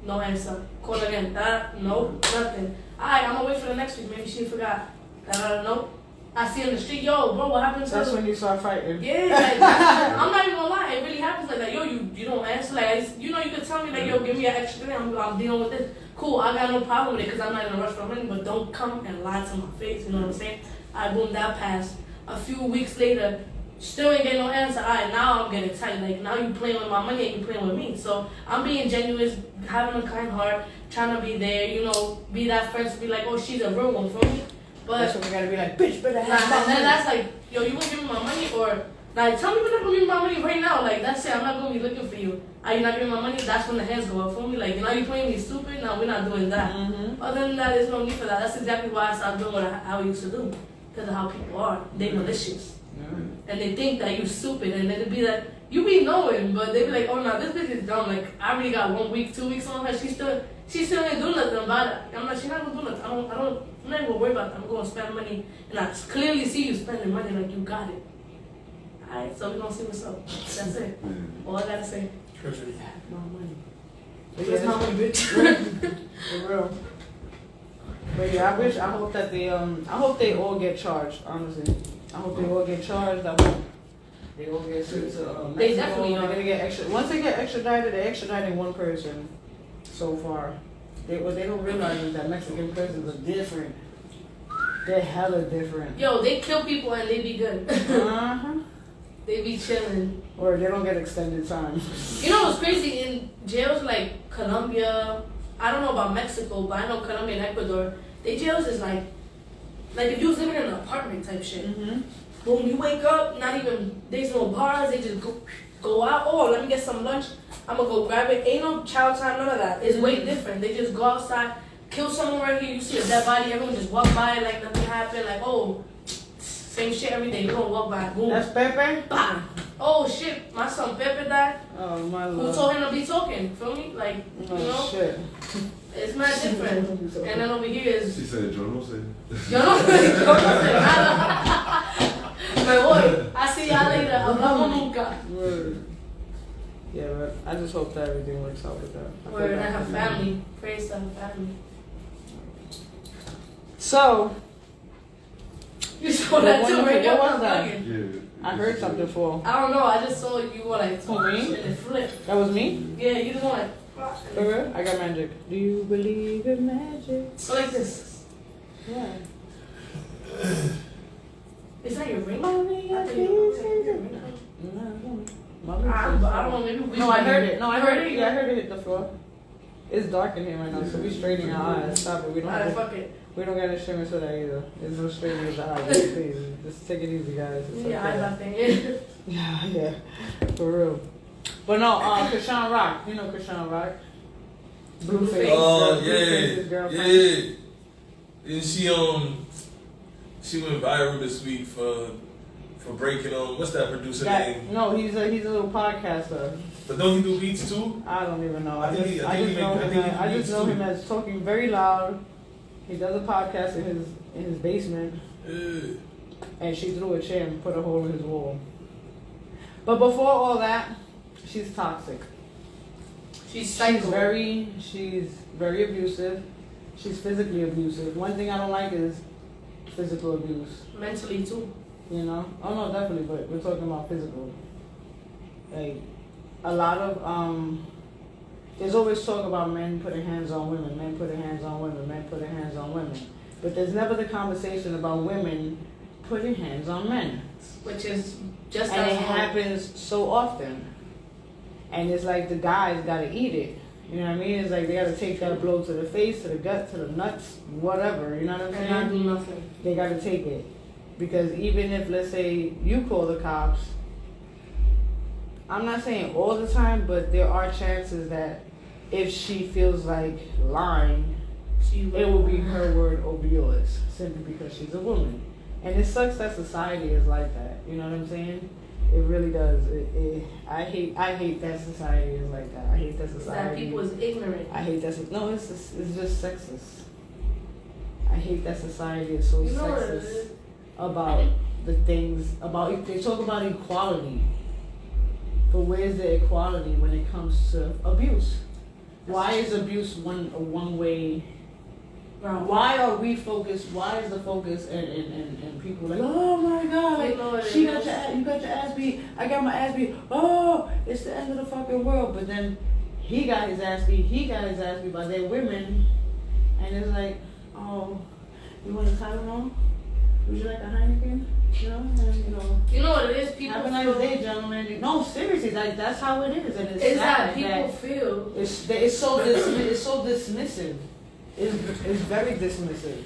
D: No answer. Call again. Nope, nothing. Alright, I'm gonna wait for the next week. Maybe she forgot. Nope. I see in the street, yo, bro, what happened to
B: That's when you start fighting.
D: Yeah, like, I'm not even gonna lie, it really happens like that. Yo, you don't answer, like, you know, you could tell me, like, yo, give me an extra thing, I'm dealing with this. Cool, I got no problem with it, because I'm not in a rush for money, but don't come and lie to my face, you know what I'm saying? I boom, that passed. A few weeks later, still ain't getting no answer. Alright, now I'm getting tight, like, now you playing with my money and you playing with me. So, I'm being genuine, having a kind heart, trying to be there, you know, be that friend to be like, oh, she's a real one for me. But
B: that's when we gotta be like, bitch, better have my
D: and
B: money.
D: then that's like, yo, you gonna give me my money or like tell me you're not gonna give me my money right now. Like that's it, I'm not gonna be looking for you. Are you not giving me my money? That's when the hands go up for me. Like, you know, you playing me stupid. No, we're not doing that. Other than that, there's no need for that. That's exactly why I stopped doing what I used to do, because of how people are. They malicious. And they think that you stupid, and then it'd be like, you be knowing, but they be like, oh no, this bitch is dumb. Like, I already got 1 week, 2 weeks on her. She still ain't doing nothing about it. I'm like, she's not gonna do nothing. I'm not even gonna worry about that. I'm gonna spend money, and I clearly see you spending money like you got it. Alright, so we gonna see what's up. That's it. All I gotta say.
B: My money.
D: Where's my money, bitch?
B: For real. But yeah, I hope that I hope they all get charged, honestly. I hope they all get charged. I hope they all get sent to Mexico.
D: They definitely
B: They're
D: are.
B: gonna get extra. Once they get extradited, they're extraditing one person so far. What they don't realize is that Mexican prisons are different. They're hella different.
D: Yo, they kill people and they be good.
B: Uh-huh.
D: They be chilling.
B: Or they don't get extended time.
D: You know what's crazy? In jails like Colombia, I don't know about Mexico, but I know Colombia and Ecuador, they jails is like if you was living in an apartment type shit. Boom, you wake up, not even, there's no bars, they just go out. Oh, let me get some lunch. I'm gonna go grab it. Ain't no child time, none of that. It's way different. They just go outside, kill someone right here. You see a dead body, everyone just walk by like nothing happened. Like, oh, same shit every day. You don't walk by. Boom.
B: That's Pepe?
D: Bah. Oh shit, my son Pepe died.
B: Oh my
D: Who
B: lord.
D: told him to be talking? Feel me? Like, you know,
B: Oh shit.
D: it's mad different. And then over here is,
E: She said, yo no sé.
D: yo no sé nada. Me voy. I see y'all later. Hablamos nunca.
B: Word. Yeah, but I just hope that everything works out with that.
D: Word, I have family. Praise to her family.
B: So,
D: You saw that too, right?
B: What was that?
E: Yeah.
B: I heard something before.
D: I don't know. I just saw you were like,
B: Who, me?
D: and it flipped.
B: That was me?
D: Yeah, you just went
B: For real? I got magic. Do you believe in magic?
D: so like this.
B: Yeah.
D: Is that your ring?
B: Mommy,
D: I
B: I
D: think
B: feel
D: it looks like your
B: it.
D: ring.
B: I
D: I don't know. Maybe we.
B: No, I heard it. No, I heard it.
D: Yeah,
B: Yeah, I heard it hit the floor. It's dark in here right now, so we straightening our eyes. Stop it. We don't
D: Alright,
B: have to,
D: fuck it.
B: we don't got instruments for that either. There's no straightening of the eyes. Please, just take it easy, guys. It's
D: Yeah, I
B: okay.
D: got that.
B: Yeah, yeah, for real. But no, Krishan Rock. You know Krishan Rock. Blueface.
C: Oh
B: Blueface's
C: yeah,
B: girlfriend.
C: yeah. And she went viral this week for breaking on what's that producer name?
B: No, he's a little podcaster.
C: But don't he do beats too?
B: I don't even know.
C: I think
B: I just know
C: too.
B: him as talking very loud. He does a podcast in his basement,
C: Yeah.
B: and she threw a chair and put a hole in his wall. But before all that, she's toxic.
D: She's psycho.
B: She's very abusive. She's physically abusive. One thing I don't like is physical abuse.
D: Mentally too.
B: You know? Oh no, definitely, but we're talking about physical. Like, a lot of, there's always talk about men putting hands on women, men putting hands on women, men putting hands on women. But there's never the conversation about women putting hands on men.
D: Which is just
B: And
D: as
B: it happens so often. And it's like the guys gotta eat it. You know what I mean? It's like they gotta take that blow to the face, to the gut, to the nuts, whatever. You know what I'm
D: and not
B: saying?
D: do nothing.
B: They gotta take it. Because even if, let's say, you call the cops, I'm not saying all the time, but there are chances that if she feels like lying, it will be her word over yours, simply because she's a woman. And it sucks that society is like that. You know what I'm saying? It really does. I hate that society is like that. I hate that society.
D: That people is ignorant.
B: I hate that. No, it's just sexist. I hate that society is so
D: You know what it
B: sexist
D: is?
B: about the things about. They talk about equality, but where's the equality when it comes to abuse? Why is abuse a one way?
D: Bro,
B: Why are we focused? Why is the focus and people like, oh my god,
D: You know what
B: like
D: it
B: you
D: is.
B: got your ass beat, I got my ass beat, oh, it's the end of the fucking world. But then he got his ass beat by their women, and it's like, oh, you want a Tylenol? Would you like a Heineken? You know, and
D: You know what it is? People
B: have a nice
D: feel,
B: day, gentlemen. No, seriously, like that's how it is, and it's
D: is
B: sad
D: that people feel.
B: it's so dismissive. It's very dismissive.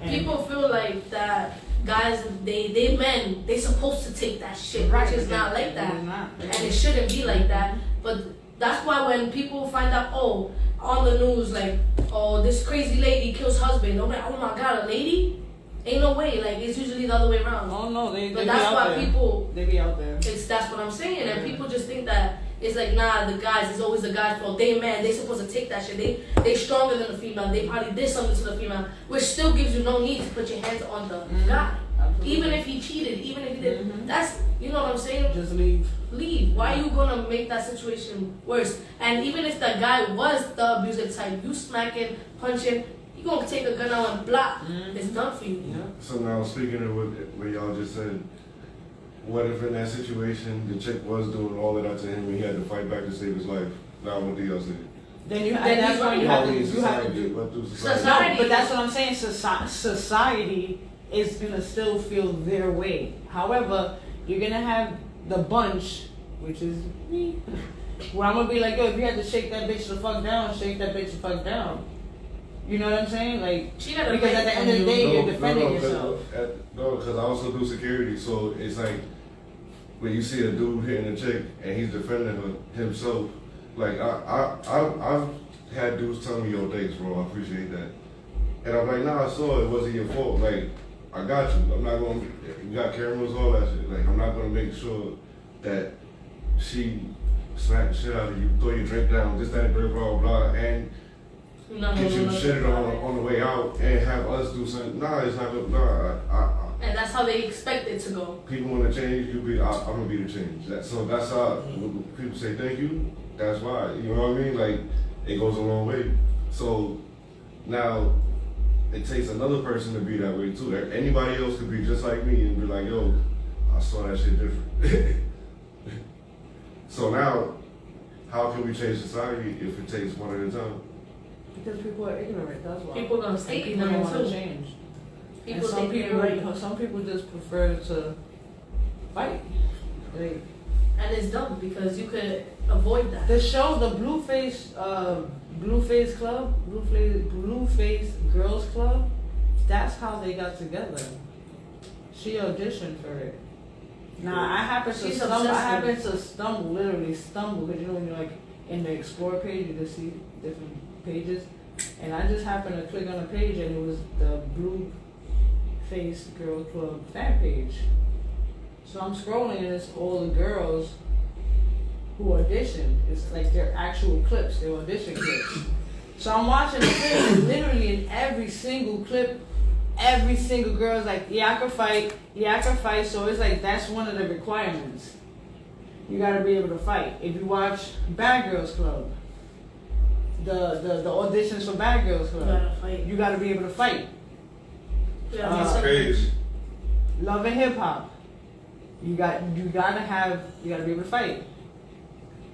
B: And
D: People feel like that guys, they men, they supposed to take that shit,
B: Right,
D: which is
B: but
D: not
B: it-
D: like that.
B: it is not.
D: And it shouldn't be like that. But that's why when people find out, oh, on the news, like, oh, this crazy lady kills husband, I'm like, oh my god, a lady? Ain't no way. Like, it's usually the other way around.
B: oh no, they
D: But
B: be
D: that's
B: out
D: why
B: there.
D: people,
B: They be out there.
D: that's what I'm saying. And people just think that it's like, nah, the guys, it's always the guy's fault. They man, they supposed to take that shit. They stronger than the female. They probably did something to the female, which still gives you no need to put your hands on the guy.
B: Absolutely.
D: Even if he cheated, even if he did, that's, you know what I'm saying?
B: Just leave.
D: Leave. Why are you gonna make that situation worse? And even if the guy was the abusive type, you smacking, punching, you gonna take a gun out and block. It's done for you.
B: Yeah.
E: So now speaking of what y'all just said, what if in that situation the chick was doing all of that to him and he had to fight back to save his life? Now what do y'all say?
B: Then you
D: Then
B: that's
D: you-
B: when you have to do.
E: What through society?
D: Society.
B: No, but that's what I'm saying. Society is gonna still feel their way. However, you're gonna have the bunch, which is me, where I'm gonna be like, yo, if you had to shake that bitch the fuck down, shake that bitch the fuck down. You know what I'm saying? Like,
D: She gotta
B: because at the end of the day, you're defending yourself.
E: No, because I also do security, so it's like when you see a dude hitting a chick and he's defending himself, like I've had dudes tell me, yo, thanks, bro, I appreciate that, and I'm like, nah, I saw it wasn't your fault, like I got you. I'm not gonna, you got cameras, all that shit. Like I'm not gonna make sure that she smacked the shit out of you, throw your drink down, this, that, blah, blah, blah, and get you shitted on the way out and have us do something. Nah, it's not gonna, nah,
D: And that's how they expect it to go.
E: people want to change, I'm gonna be the change. So that's how when people say thank you. That's why, you know what I mean? Like it goes a long way. So now it takes another person to be that way too. Anybody else could be just like me and be like, yo, I saw that shit different. So now, how can we change society if it takes one at a time?
B: Because people are ignorant. That's why.
D: People gonna stay
B: And people don't
D: ignorant
B: want to
D: too.
B: change.
D: People
B: And some
D: think
B: people,
D: they're right.
B: some people just prefer to fight. Like,
D: And it's dumb because you could avoid that.
B: the show, the Blueface Club, Blueface Girls Club. That's how they got together. She auditioned for it. Now I happen to
D: She's
B: stumble. I
D: obsessed
B: happen to stumble, literally stumble, because you know when you're like in the explore page, you just see different pages, and I just happened to click on a page, and it was the Blueface Girls Club fan page. So I'm scrolling, and it's all the girls who auditioned. It's like their actual clips, their audition clips. So I'm watching the clip, and literally in every single clip, every single girl's like, yeah, I can fight. So it's like, that's one of the requirements. You gotta be able to fight. If you watch Bad Girls Club, the auditions for Bad Girls
D: You
B: Club,
D: gotta fight.
B: you gotta be able to fight.
D: You gotta be
B: That's
D: something.
C: Crazy.
B: Love and Hip Hop, you gotta be able to fight.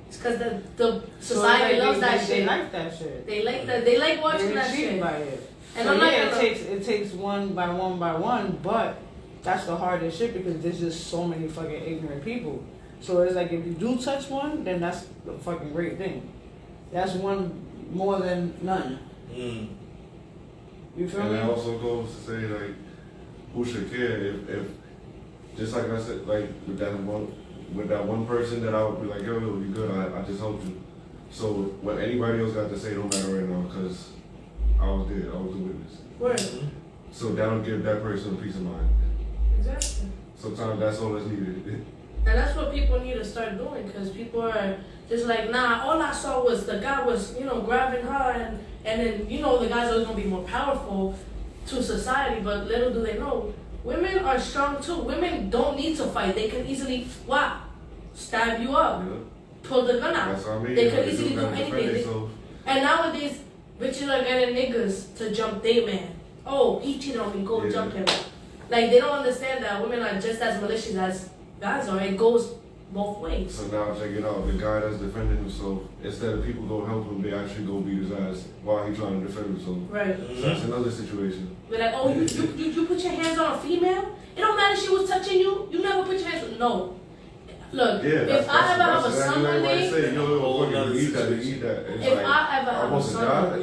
D: It's because the
B: So
D: society
B: it's like
D: loves that
B: they
D: shit.
B: like that shit.
D: They like that. They like watching
B: They're
D: that
B: intrigued
D: shit.
B: by it.
D: And
B: So
D: I'm not
B: yeah,
D: gonna-
B: it takes one by one, but that's the hardest shit because there's just so many fucking ignorant people. So it's like if you do touch one, then that's a fucking great thing. That's one more than none.
C: Mm.
B: You feel
E: And
B: me?
E: it also goes to say like, who should care if just like I said, like with that one person that I would be like, yo, you good? I just helped you. So what anybody else got to say don't matter right now because I was there. I was the witness.
D: Word.
E: So that'll give that person peace of mind.
D: Exactly.
E: Sometimes that's all that's needed.
D: And that's what people need to start doing because people are just like, nah, all I saw was the guy was, grabbing her and then, the guy's always going to be more powerful to society, but little do they know, women are strong too. Women don't need to fight. They can easily, stab you up,
E: You know?
D: pull the gun out.
E: That's what I mean.
D: They
E: You know,
D: could easily do
E: gotta defend
D: anything.
E: themselves.
D: And nowadays, bitches are getting niggas to jump their man. Oh, he cheated on me, go jump him. Like, they don't understand that women are just as malicious as guys are. It goes both ways.
E: So now check it out. The guy that's defending himself, instead of people go help him, they actually go beat his ass while he's trying to defend himself.
D: Right.
E: So that's another situation.
D: But like, oh, you put your hands on a female? It don't matter if she was touching you. You never put your hands on. No. Look, if I ever have a son one day, if I ever have a son one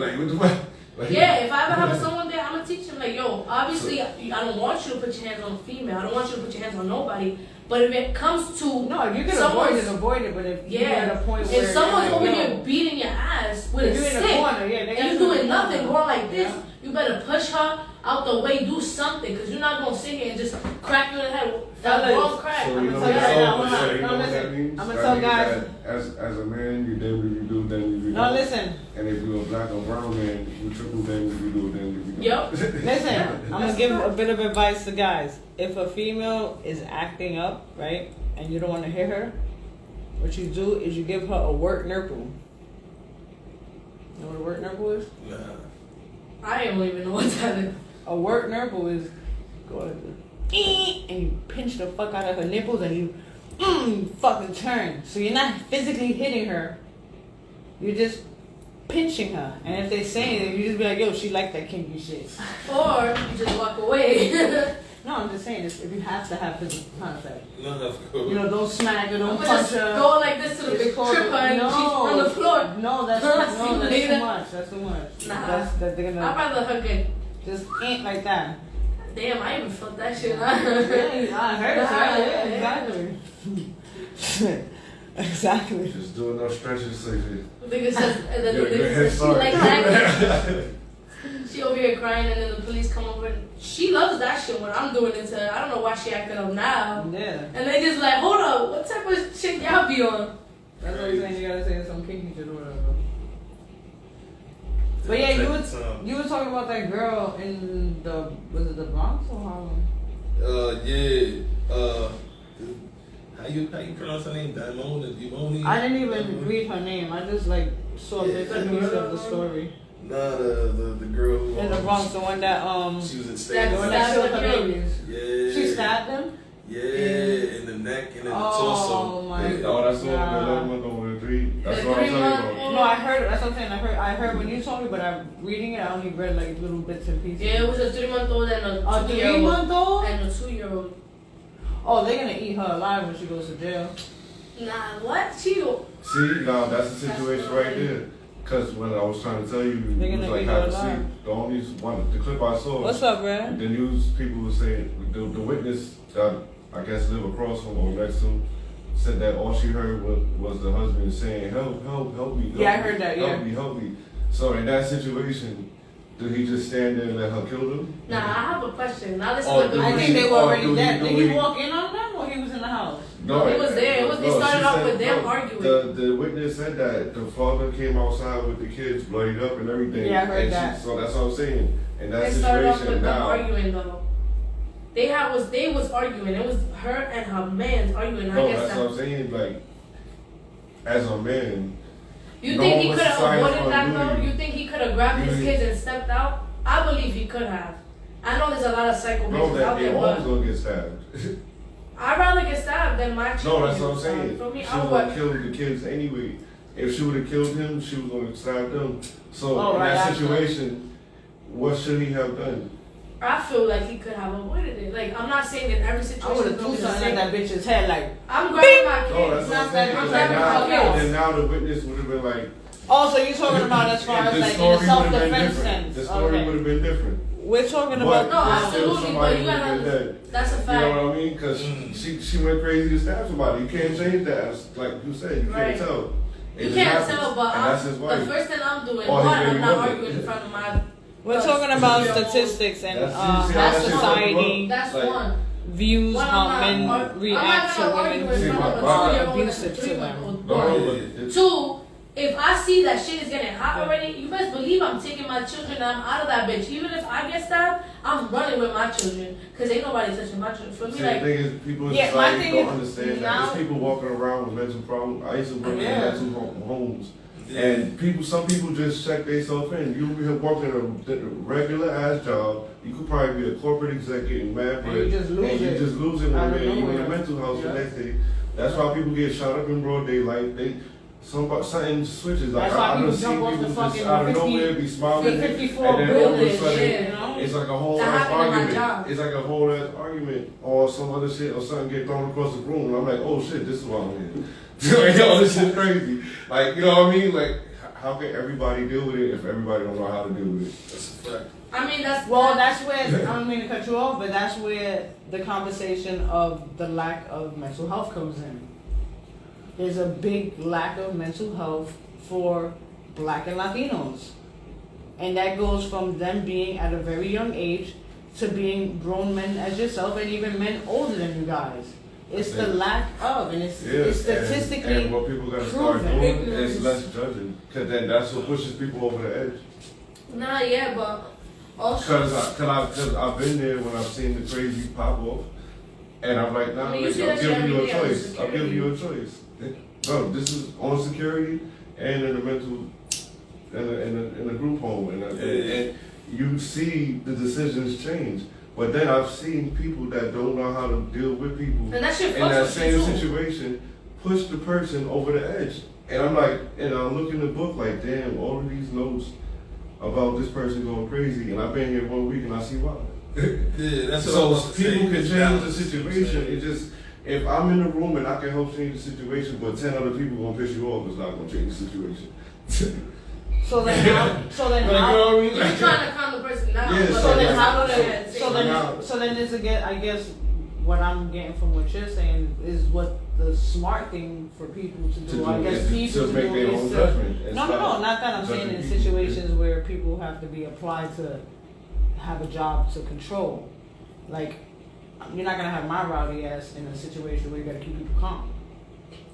D: day, yeah, if I ever have a son one day, I'm gonna teach him like, yo, obviously I don't want you to put your hands on a female. I don't want you to put your hands on nobody. But if it comes to
B: no, you can avoid it. But if you're at a point where
D: if someone's over here beating your ass with a stick, and you doing nothing, going like this, you better push her out the way, do something, because you're not gonna sit here and just crack you in the head. That wrong crack.
E: So
B: I'm
E: you know
B: gonna tell you
E: what that means?
B: I'm gonna tell guys.
E: As a man, you damn if you do, damn if you don't.
B: No, listen.
E: And if you're a black or brown man, you triple damn if you do, damn if you don't.
D: Yep.
B: Listen, I'm gonna give a bit of advice to guys. If a female is acting up, right, and you don't want to hit her, what you do is you give her a work nurple. You know what a work nurple is?
C: Nah.
D: I don't even know what that is.
B: A work nurple is go ahead, and you pinch the fuck out of her nipples and you fucking turn. So you're not physically hitting her. You're just pinching her. And if they say it, you just be like, yo, she like that kinky shit.
D: Or you just walk away.
B: No, I'm just saying this. If you have to have physical contact,
C: No,
B: you know, don't smack her, don't
D: I'm
B: punch
D: just
B: her.
D: go like this to the big tripper and she's on the floor.
B: No, that's too much. That's too much.
D: Nah.
B: They're
D: I'd
B: gonna
D: rather hug it.
B: just ain't like that.
D: Damn, I even felt that shit.
B: Yeah, I heard it. Yeah, exactly. Exactly.
E: Just do enough stretches, safely.
D: Nigga says that
E: Good head
D: she
E: start.
D: like that. She over here crying and then the police come over. She loves that shit when I'm doing it to her. I don't know why she acting up now.
B: Yeah.
D: And they just like, hold up, what type of shit y'all be on?
B: That's what you're saying. You gotta say some kinky shit or whatever. But yeah, you were talking about that girl in was it the Bronx or Harlem?
C: How you pronounce her name? Dimoni?
B: I didn't even read her name. I just like saw bits and pieces of the story.
C: Nah, the girl who
B: In the Bronx, the one that
C: she was in
B: the
C: state.
B: one that killed her babies.
C: Yeah.
B: She stabbed them.
C: Yeah, in the neck and in the torso.
B: Oh my god.
E: Oh, that's the one with the 11 month over the 3. That's what I'm talking about.
B: No, I heard it. That's what I'm saying. I heard when you told me, but I'm reading it. I only read like little bits and pieces.
D: Yeah, it was a 3-month-old and a 2-year-old.
B: 3-month-old?
D: And a 2-year-old.
B: Oh, they're gonna eat her alive when she goes to jail.
D: Nah, what? She don't.
E: See, now that's the situation right there. Because when I was trying to tell you,
B: They're
E: it was
B: gonna
E: like
B: eat
E: have
B: her
E: to
B: alive.
E: see. The only one, the clip I saw.
B: What's up, Brad?
E: The news people were saying, the witness that I guess live across from or next to him, said that all she heard was the husband saying, help me.
B: Yeah, I heard that, yeah.
E: Help me. So in that situation, did he just stand there and let her kill them?
D: Nah, I have a question. Now listen
E: Oh,
D: to the
B: I think they were already dead. Did he
E: he-
B: walk in on them or he was in the house?
D: No, he was there. They started
E: she
D: off
E: said-
D: with them arguing.
E: The witness said that the father came outside with the kids bloodied up and everything.
B: Yeah, I heard
E: and
B: that.
E: So that's what I'm saying. In that
D: They started off
E: situation
D: with them
E: now,
D: arguing though. They was arguing. It was her and her man arguing. I
E: no,
D: guess
E: that's what I'm saying. Like, as a man,
D: You
E: no
D: think he
E: one
D: could have
E: signs
D: avoided
E: on
D: that though?
E: duty.
D: You think he could have grabbed his
E: Duty.
D: kids and stepped out? I believe he could have. I know there's a lot of psycho
E: no,
D: bitches
E: that
D: out
E: they
D: there,
E: always
D: but
E: gonna get stabbed.
D: I'd rather get stabbed than my children.
E: No, that's what I'm saying.
D: For me,
E: She
D: I
E: was
D: would.
E: gonna kill the kids anyway. If she would have killed him, she was gonna stab them. So
B: Oh,
E: in
B: right
E: that
B: after.
E: situation, what should he have done?
D: I feel like he could have avoided it. Like I'm not saying that every
B: I
D: situation
B: would
D: is
B: have
D: gonna
B: threw
D: be the
B: something at
D: same.
B: that bitch's head like.
D: I'm grabbing my kids.
E: No, that's what I'm
B: not
E: saying.
B: that- I'm
E: Because
B: grabbing my kids.
E: then now the witness would have been like,
B: Oh, so you're talking about as far as
E: the
B: like in
E: story
B: the
E: would have been
B: self-defense
E: different.
B: sense.
E: The story would
B: Okay.
E: have been different.
B: We're talking
E: But
B: about.
D: No,
E: still
D: absolutely,
E: somebody
D: but you
E: would have
D: gotta.
E: been dead.
D: That's a
E: You
D: fact.
E: know what I mean? Because she went crazy to stab somebody. You can't change that. Like you said, you
D: Right.
E: can't tell. It
D: You
E: just
D: can't
E: happens.
D: tell, but
E: And that's his
D: the
E: wife.
D: first thing I'm doing,
E: Or
D: one,
E: his
D: I'm
E: baby
D: not
E: mother.
D: arguing in front of my.
B: We're talking about statistics and
E: That's-
B: how
E: see how that shit
B: society
D: That's
E: Like-
D: one.
B: views
D: One,
B: how
D: I'm
B: men
D: not
B: react to
D: argue
B: women
D: in
B: who
D: front of a
E: See,
D: 2-year-old and a
B: abusive to them.
D: 3-month-old
E: No,
D: boy.
E: but it's-
D: Two, if I see that shit is getting hot already, you best believe I'm taking my children and I'm out of that bitch. Even if I get stabbed, I'm running with my children. Because ain't nobody touching my children. For me,
E: See,
D: like,
E: the thing is, people in
B: Yeah, my
E: society
B: thing
E: don't
B: is
E: understand that.
B: now-
E: There's people walking around with mental problems. I used to work in
B: Yeah.
E: mental homes. And some people just check themselves in. You be working a regular ass job. You could probably be a corporate exec getting mad,
B: And you just lose it.
E: one day. You in a mental house the next day. That's why people get shot up in broad daylight. Something switches. Like I don't see people just out of nowhere be smiling, and then all of a sudden it's like a whole ass argument. It's like a whole ass argument or some other shit or something get thrown across the room, and I'm like, oh shit, this is why I'm here. Yo, this shit crazy. Like, you know what I mean? Like, how can everybody deal with it if everybody don't know how to deal with it?
C: That's a fact.
D: I mean, that's
B: where, I don't mean to cut you off, but that's where the conversation of the lack of mental health comes in. There's a big lack of mental health for Black and Latinos. And that goes from them being at a very young age to being grown men as yourself and even men older than you guys. It's the lack of, and it's statistically
E: and what people gotta start doing is less judging, because then that's what pushes people over the edge.
D: Nah, yeah, but also
E: because I've been there when I've seen the crazy pop off, and I'm like, nah,
D: I mean,
E: I'll give you a choice. I'll give you a choice. No, this is on security and in the mental, in the group home, and you see the decisions change. But then I've seen people that don't know how to deal with people
D: and that shit
E: in that same situation push the person over the edge. And I'm like, and I look in the book like, damn, all of these notes about this person going crazy, and I've been here 1 week and I see why.
C: Yeah, that's
E: so people can change the situation. It just, if I'm in the room and I can help change the situation, but 10 other people gonna piss you off, it's not gonna change the situation.
B: So then how?
E: You know what I mean?
D: You're trying to calm the person down.
E: Yeah,
B: so then this again, I guess what I'm getting from what you're saying is what the smart thing for people to do. I guess people to
E: make their own judgment.
B: No, not that. I'm saying in situations where people have to be applied to have a job to control. Like, you're not gonna have my rowdy ass in a situation where you gotta keep people calm.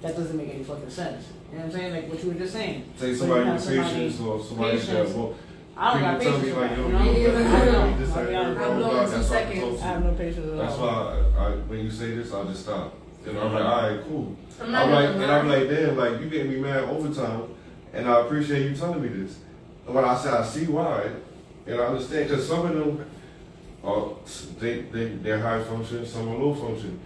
B: That doesn't make any fucking sense. You know what I'm saying? Like what you were just saying.
E: Say somebody with patience or somebody that will.
B: I don't got patience for that. I have no patience at all.
E: That's why when you say this, I'll just stop. And I'm like, all right, cool. I'm like, damn, like you getting me mad overtime, and I appreciate you telling me this. And when I say I see why, and I understand, because some of them they're high function, some are low function.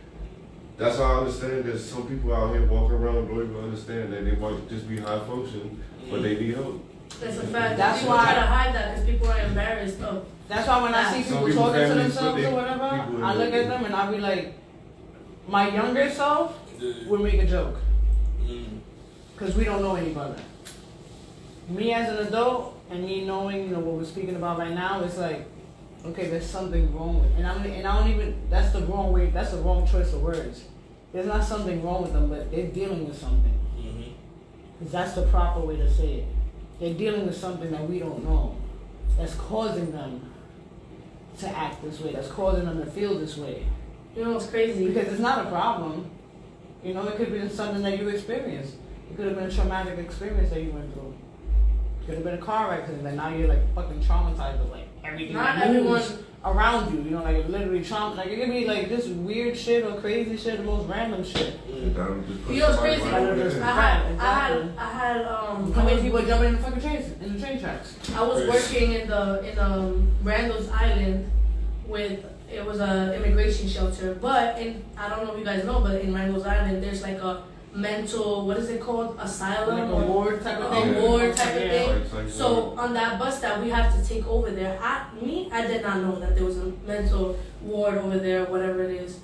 E: That's how I understand that some people out here walking around don't even understand that they might just be high function, but they need help.
D: That's a fact. That's why I try to hide that because people are embarrassed of.
B: That's why when I see people talking to themselves or whatever, I look at them and I be like, my younger self would make a joke, because we don't know any better. Me as an adult and me knowing, what we're speaking about right now, it's like, okay, there's something wrong with it. And I don't even, that's the wrong way, that's the wrong choice of words. There's not something wrong with them, but they're dealing with something. Because that's the proper way to say it. They're dealing with something that we don't know. That's causing them to act this way. That's causing them to feel this way.
D: You know what's crazy?
B: Because it's not a problem. It could have been something that you experienced. It could have been a traumatic experience that you went through. It could have been a car accident that now you're like fucking traumatized with like everything that moves around you. Like literally trauma. Like it could be like this weird shit or crazy shit, the most random shit.
D: You know what's crazy? I had
B: how many people are jumping in the fucking train tracks?
D: I was working in Randall's Island it was a immigration shelter, but I don't know if you guys know, but in Randall's Island there's like a mental, what is it called? Asylum?
B: Like a ward type of thing.
D: A ward type of thing. So on that bus that we have to take over there, I did not know that there was a mental ward over there, whatever it is.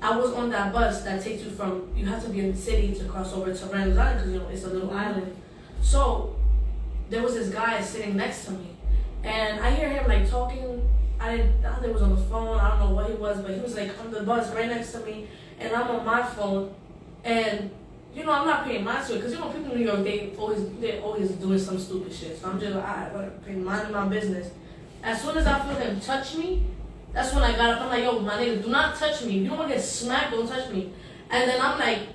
D: I was on that bus that takes you you have to be in the city to cross over to Randall's Island because it's a little island. So there was this guy sitting next to me, and I hear him like talking. I think it was on the phone. I don't know what he was, but he was like on the bus right next to me, and I'm on my phone, and I'm not paying mind to it because people in New York they're always doing some stupid shit. So I'm just like, alright, paying mind of my business. As soon as I feel him touch me, that's when I got up. I'm like, yo, my nigga, do not touch me. If you don't want to get smacked, don't touch me. And then I'm like,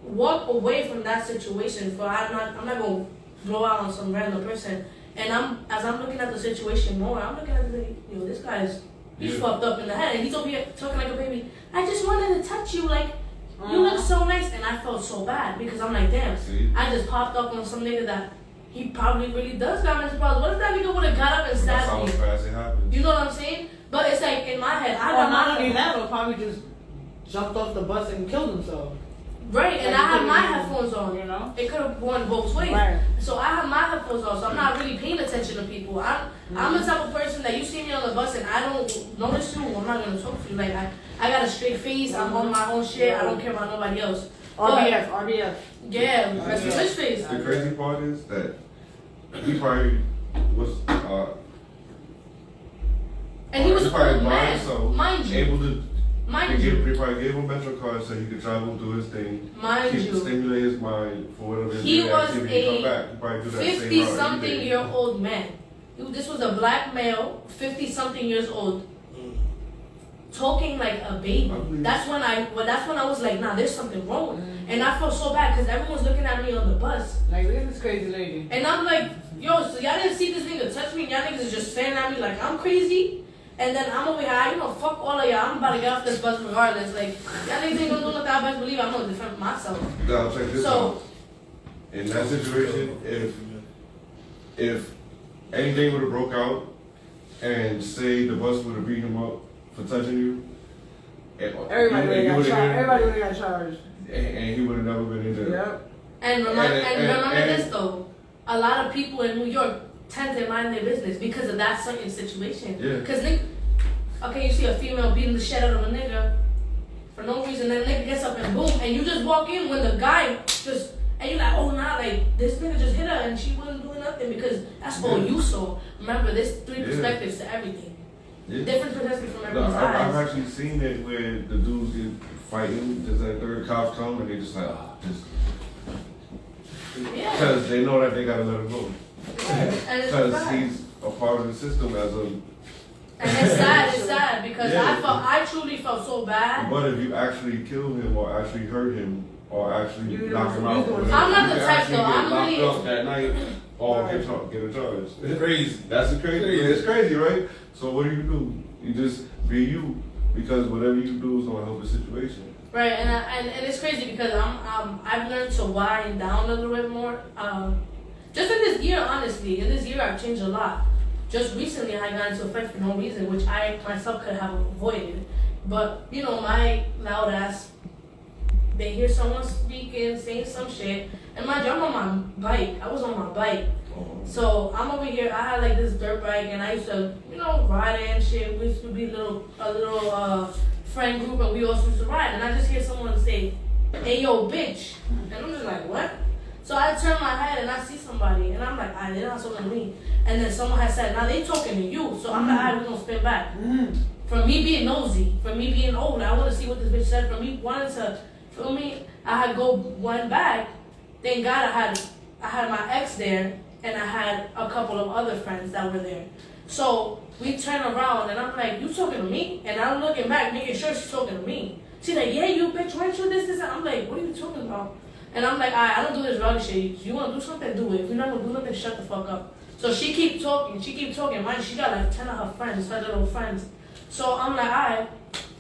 D: walk away from that situation. I'm not gonna blow out on some random person. And as I'm looking at the situation more, I'm looking at he's fucked up in the head. And he's over here talking like a baby. I just wanted to touch you, like, you look so nice, and I felt so bad because I'm like, damn, I just popped up on some nigga that he probably really does got mental problems. What if that nigga would have got up and stabbed me?
E: That's how fast it happens.
D: You know what I'm saying? But it's like in my head, I
B: got
D: got
B: not only that, or probably just jumped off the bus and killed himself.
D: Right, and I have my headphones on.
B: You know,
D: it could have gone both ways.
B: Right.
D: So I have my headphones on, so I'm not really paying attention to people. I'm the type of person that you see me on the bus and I don't notice you. I'm not gonna talk to you. Like I got a straight face. I'm on my own shit. I don't care about nobody else.
B: RBF.
D: Yeah, rest in his face.
E: The crazy part is that he probably was.
D: And he was
E: probably
D: old
E: by
D: man,
E: himself,
D: mind you.
E: able to.
D: They
E: probably gave him a Metro card so he could travel, do his thing,
D: Mind you.
E: stimulate his mind for whatever
D: He was
E: activity, come back. He probably do that
D: 50-something-year-old man. This was a black male, 50-something years old, talking like a baby. That's when I was like, nah, there's something wrong. And I felt so bad because everyone's looking at me on the bus.
B: Like, look at this crazy lady.
D: And I'm like, yo, so y'all didn't see this nigga touch me? Y'all niggas is just staring at me like I'm crazy? And then I'm over here, you know, fuck all of y'all. I'm about to get off this bus regardless. Like, y'all niggas ain't gonna do nothing. I best believe I'm gonna defend myself.
E: Now, check this
D: So,
E: out. In that situation, if anything would have broke out and say the bus would have beat him up for touching you,
B: Everybody would have got charged.
E: And he would have never been in jail.
B: Yep.
D: And remember this though, a lot of people in New York tend to mind their business because of that certain situation.
E: Yeah.
D: Because okay, you see a female beating the shit out of a nigga for no reason, then nigga gets up and boom, and you just walk in when the guy just, and you're like, oh nah, like this nigga just hit her and she wasn't doing nothing because that's all you saw. Remember, there's three perspectives to everything.
E: Yeah.
D: Different perspectives from
E: No,
D: everyone's eyes.
E: I've actually seen it where the dudes get fighting, just like third cops come and they just like,
D: Yeah.
E: because they know that they gotta let him go.
D: And it's
E: Because
D: sad.
E: he's a part of the system as a.
D: And it's sad because
E: Yeah.
D: I truly felt so bad.
E: But if you actually kill him or actually hurt him or actually knock him out,
D: I'm not the
E: you can
D: type
E: actually
D: though.
E: get
D: I'm
E: locked
D: really.
E: up that night or get a charge.
C: It's crazy.
E: That's the crazy. It's crazy, right? So what do? You just be you because whatever you do is gonna help the situation.
D: Right, and it's crazy because I've learned to wind down a little bit more. Just in this year, honestly, in this year I've changed a lot. Just recently I got into a fight for no reason, which I myself could have avoided. But you know, my loud ass, they hear someone speaking, saying some shit, and mind you, I'm on my bike. I was on my bike. So I'm over here. I had like this dirt bike, and I used to, you know, ride it and shit. We used to be a little friend group, and we also used to ride. And I just hear someone say, "Hey, yo, bitch," and I'm just like, "What?" So I turn my head and I see somebody, and I'm like, they're not talking to me. And then someone has said, "Now they talking to you." So I'm like, we're gonna spin back. From me being nosy, from me being old, I want to see what this bitch said. From me wanting to, feel me, I had go one back. Thank God I had my ex there. And I had a couple of other friends that were there. So we turn around and I'm like, you talking to me? And I'm looking back, making sure she's talking to me. She's like, yeah, you bitch, weren't you this? And I'm like, what are you talking about? And I'm like, I don't do this rowdy shit. You want to do something, do it. If you're not going to do nothing, shut the fuck up. So she keep talking. Mind, she got like 10 of her friends, her little friends. So I'm like,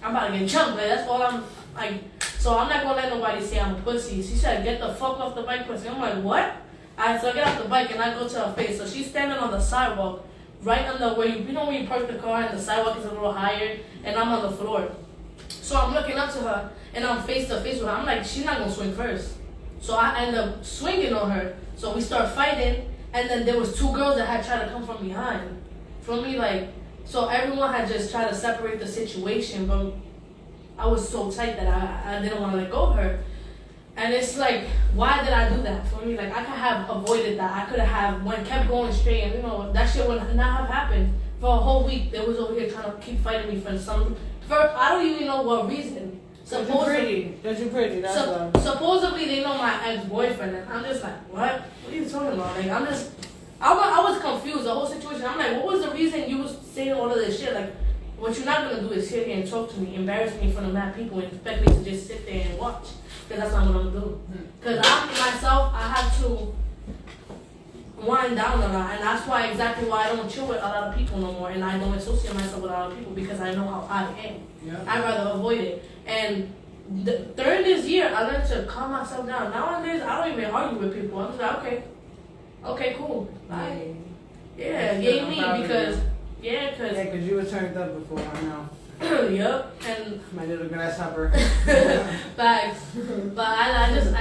D: I'm about to get jumped. Like, that's all I'm like. So I'm not going to let nobody say I'm a pussy. She said, get the fuck off the bike, pussy. I'm like, what? So I get off the bike and I go to her face. So she's standing on the sidewalk, right under where you know when you park the car and the sidewalk is a little higher, and I'm on the floor. So I'm looking up to her and I'm face to face with her. I'm like, she's not gonna swing first. So I end up swinging on her. So we start fighting, and then there was two girls that had tried to come from behind. From me, like, so everyone had just tried to separate the situation, but I was so tight that I didn't want to let go of her. And it's like, why did I do that? For me, like, I could have avoided that. I could have kept going straight, and you know, that shit would not have happened. For a whole week, they was over here trying to keep fighting me for I don't even know what reason.
B: Supposedly,
D: supposedly they know my ex-boyfriend, and I'm just like, what? What are you talking about? Like, I was confused, the whole situation. I'm like, what was the reason you was saying all of this shit? Like, what you're not gonna do is sit here and talk to me, embarrass me in front of mad people, and expect me to just sit there and watch. Because that's not what I'm gonna do. Because I have to wind down a lot, and that's exactly why I don't chill with a lot of people no more, and I don't associate myself with a lot of people because I know how I am. Yeah. I'd rather avoid it. And during this year, I learned to calm myself down. Nowadays, I don't even argue with people. I'm just like, okay, cool, bye. Yeah, yay me because
B: because you were turned up before. I know.
D: Yup, and
B: My little grasshopper.
D: facts. But I just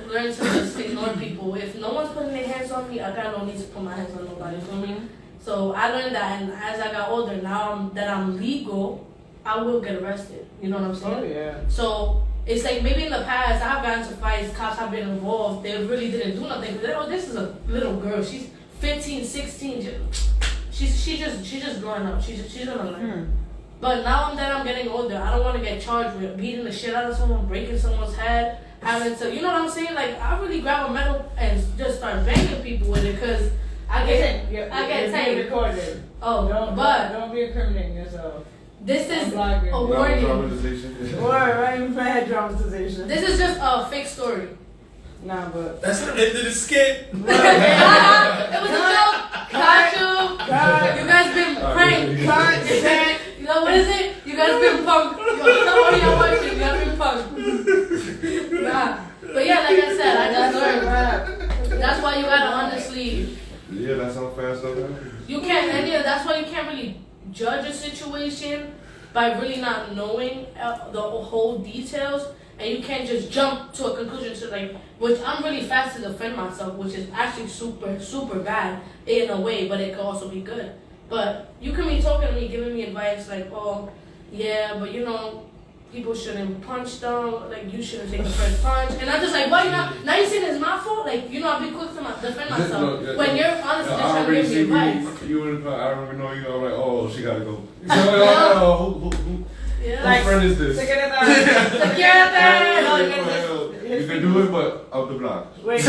D: learned to just ignore people. If no one's putting their hands on me, I got no need to put my hands on nobody. You feel me? So I learned that, and as I got older, now that I'm legal, I will get arrested. You know what I'm saying?
B: Oh yeah.
D: So it's like maybe in the past I have gotten to fights, cops have been involved, they really didn't do nothing. Because this is a little girl. She's 15, 16. She's just growing up. She's gonna learn. But now that I'm getting older, I don't want to get charged with beating the shit out of someone, breaking someone's head, having to, you know what I'm saying? Like, I really grab a metal and just start banging people with it, because I get tight.
B: Recorded.
D: Oh,
B: Don't be incriminating yourself.
D: This is
B: blogging.
D: a warning.
E: Dramatization.
B: Right in bad dramatization.
D: This is just a fake story.
B: Nah, but
C: That's the end of the skit.
D: It was a joke. Got you. You guys been pranked. You know what is it? You guys been punked. What are y'all watching? You guys been punked. Nah. But yeah, like I said, I just learned. That's why you gotta honestly.
E: Yeah, that's how fast that happens.
D: You can't, and yeah, that's why you can't really judge a situation by really not knowing the whole details, and you can't just jump to a conclusion to like, which I'm really fast to defend myself, which is actually super bad in a way, but it can also be good. But you can be talking to me, giving me advice like, oh, yeah, but you know, people shouldn't punch down, like you shouldn't take the first punch. And I'm just like, why you not? Now you saying it's my fault? Like, you know, I'll be quick to defend myself. When you're honestly just trying to give me advice.
E: You and I remember knowing you, I'm like, oh, she gotta go. Who
D: Yeah.
E: Like, friend is this? You can do it, but up the block.
B: Wait.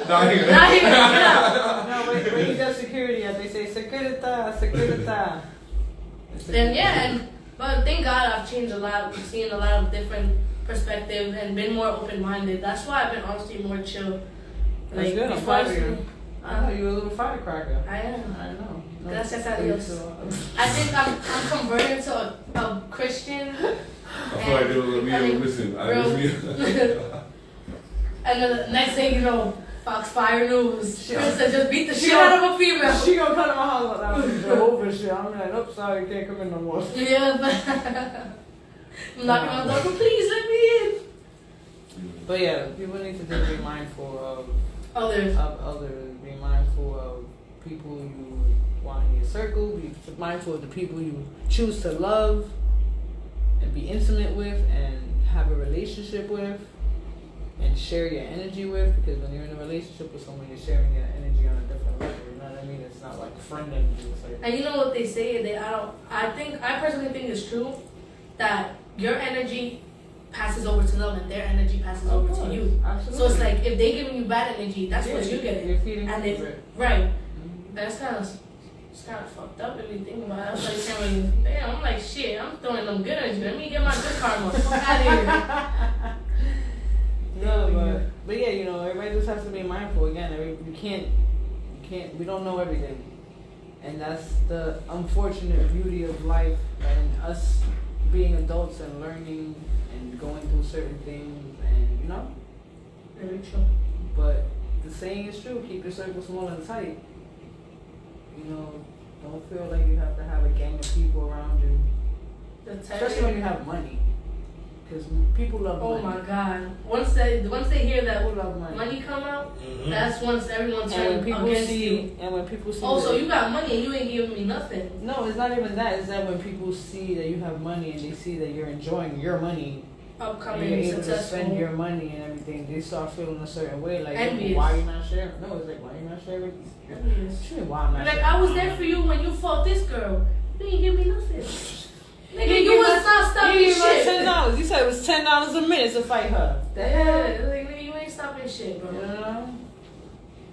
E: Not here.
B: No, when you got security, they say securita.
D: And but thank God I've changed a lot. I've seen a lot of different perspectives and been more open-minded. That's why I've been honestly more chill.
B: That's good. I'm proud of you. I know you're a little firecracker.
D: I am.
B: I know.
D: Gracias a Dios. I think I'm converting to a Christian.
E: I feel like they will be listen.
D: And the next thing you know, Foxfire News. She said just beat the shit out of a female.
B: She gonna come to my house like that was Jehovah shit. I'm like, nope, sorry, you can't come in no more.
D: Yeah, but I'm knocking on the door, please let me in.
B: But yeah, people need to just be mindful of
D: others.
B: Be mindful of people you want in your circle. Be mindful of the people you choose to love and be intimate with and have a relationship with and share your energy with, because when you're in a relationship with someone, you're sharing your energy on a different level. You know what I mean? It's not like friend energy. It's like,
D: and you know what they say? I personally think it's true that your energy passes over to them and their energy passes over to you.
B: Absolutely.
D: So it's like if they giving you bad energy, that's what you're getting.
B: You're feeding
D: and right. Mm-hmm. That's kind of fucked up if you think about it. I was like, damn, I'm like, shit, I'm throwing them good energy. Let me get my good karma. Fuck out of here.
B: No, but yeah, you know, everybody just has to be mindful. Again, you can't. We don't know everything, and that's the unfortunate beauty of life and us being adults and learning and going through certain things, and you know.
D: Very true.
B: But the saying is true: keep your circle small and tight. You know, don't feel like you have to have a gang of people around you, especially when you have money. Because people love money.
D: Oh my God! Once they hear that
B: people love money
D: come out, that's once everyone turns against you.
B: And when people see,
D: oh, so you got money and you ain't giving me nothing.
B: No, it's not even that. It's that when people see that you have money and they see that you're enjoying your money,
D: upcoming,
B: and you're able
D: successful,
B: to spend your money and everything, they start feeling a certain way. Like,
D: envious.
B: Why are you not sharing? No, it's like, why are you not sharing?
D: Envious.
B: Why I'm not
D: like,
B: sharing?
D: I was there for you when you fought this girl. You ain't give me nothing. Nigga, you was not stopping shit.
B: $10. You said it was $10 a minute to fight her.
D: The hell? Like, nigga, you ain't stopping shit, bro.
B: Yeah.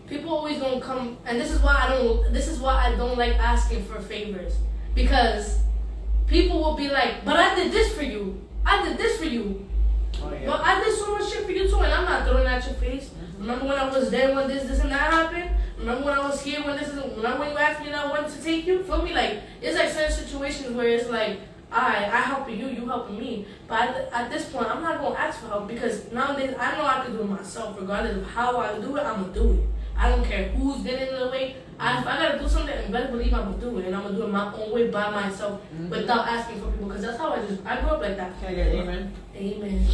D: People always gonna come, and this is why I don't like asking for favors, because people will be like, but I did this for you. I did this for you.
B: Oh, yeah.
D: But I did so much shit for you too, and I'm not throwing it at your face. Mm-hmm. Remember when I was there when this and that happened? Remember when I was here when remember when you asked me that I wanted to take you? Feel me? Like, it's like certain situations where it's like, I helping you, you helping me. But at this point, I'm not gonna ask for help because nowadays I know I can do it myself. Regardless of how I do it, I'm gonna do it. I don't care who's getting in the way. If I gotta do something, you better believe I'm gonna do it, and I'm gonna do it my own way by myself without asking for people. Because that's how I grew up like that.
B: Can I get amen?
D: Amen.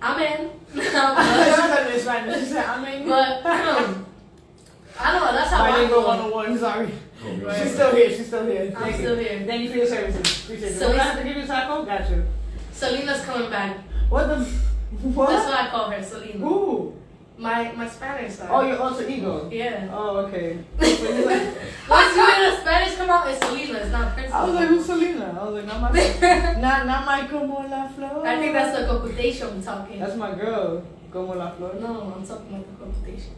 D: Amen.
B: She said in Spanish. She said amen.
D: But I don't know. That's how
B: I
D: I
B: didn't go
D: grew up.
B: 101. Sorry.
E: Right.
B: She's still here. She's still here.
D: I'm still here.
B: Thank you for your services. Appreciate it.
D: So
B: So I have to give you a taco? Got you.
D: Selena's coming back.
B: What the? What?
D: That's what I call her, Selena.
B: Who?
D: My Spanish side.
B: Oh, your alter ego.
D: Yeah.
B: Oh, okay. So you're like,
D: Once you hear the Spanish come out, it's Selena. It's not Princess.
B: I was like, who's Selena? I was like, not my, not my como la flor.
D: I think that's the coputation talking.
B: That's my girl. Como la flor.
D: No, I'm talking about the coputation.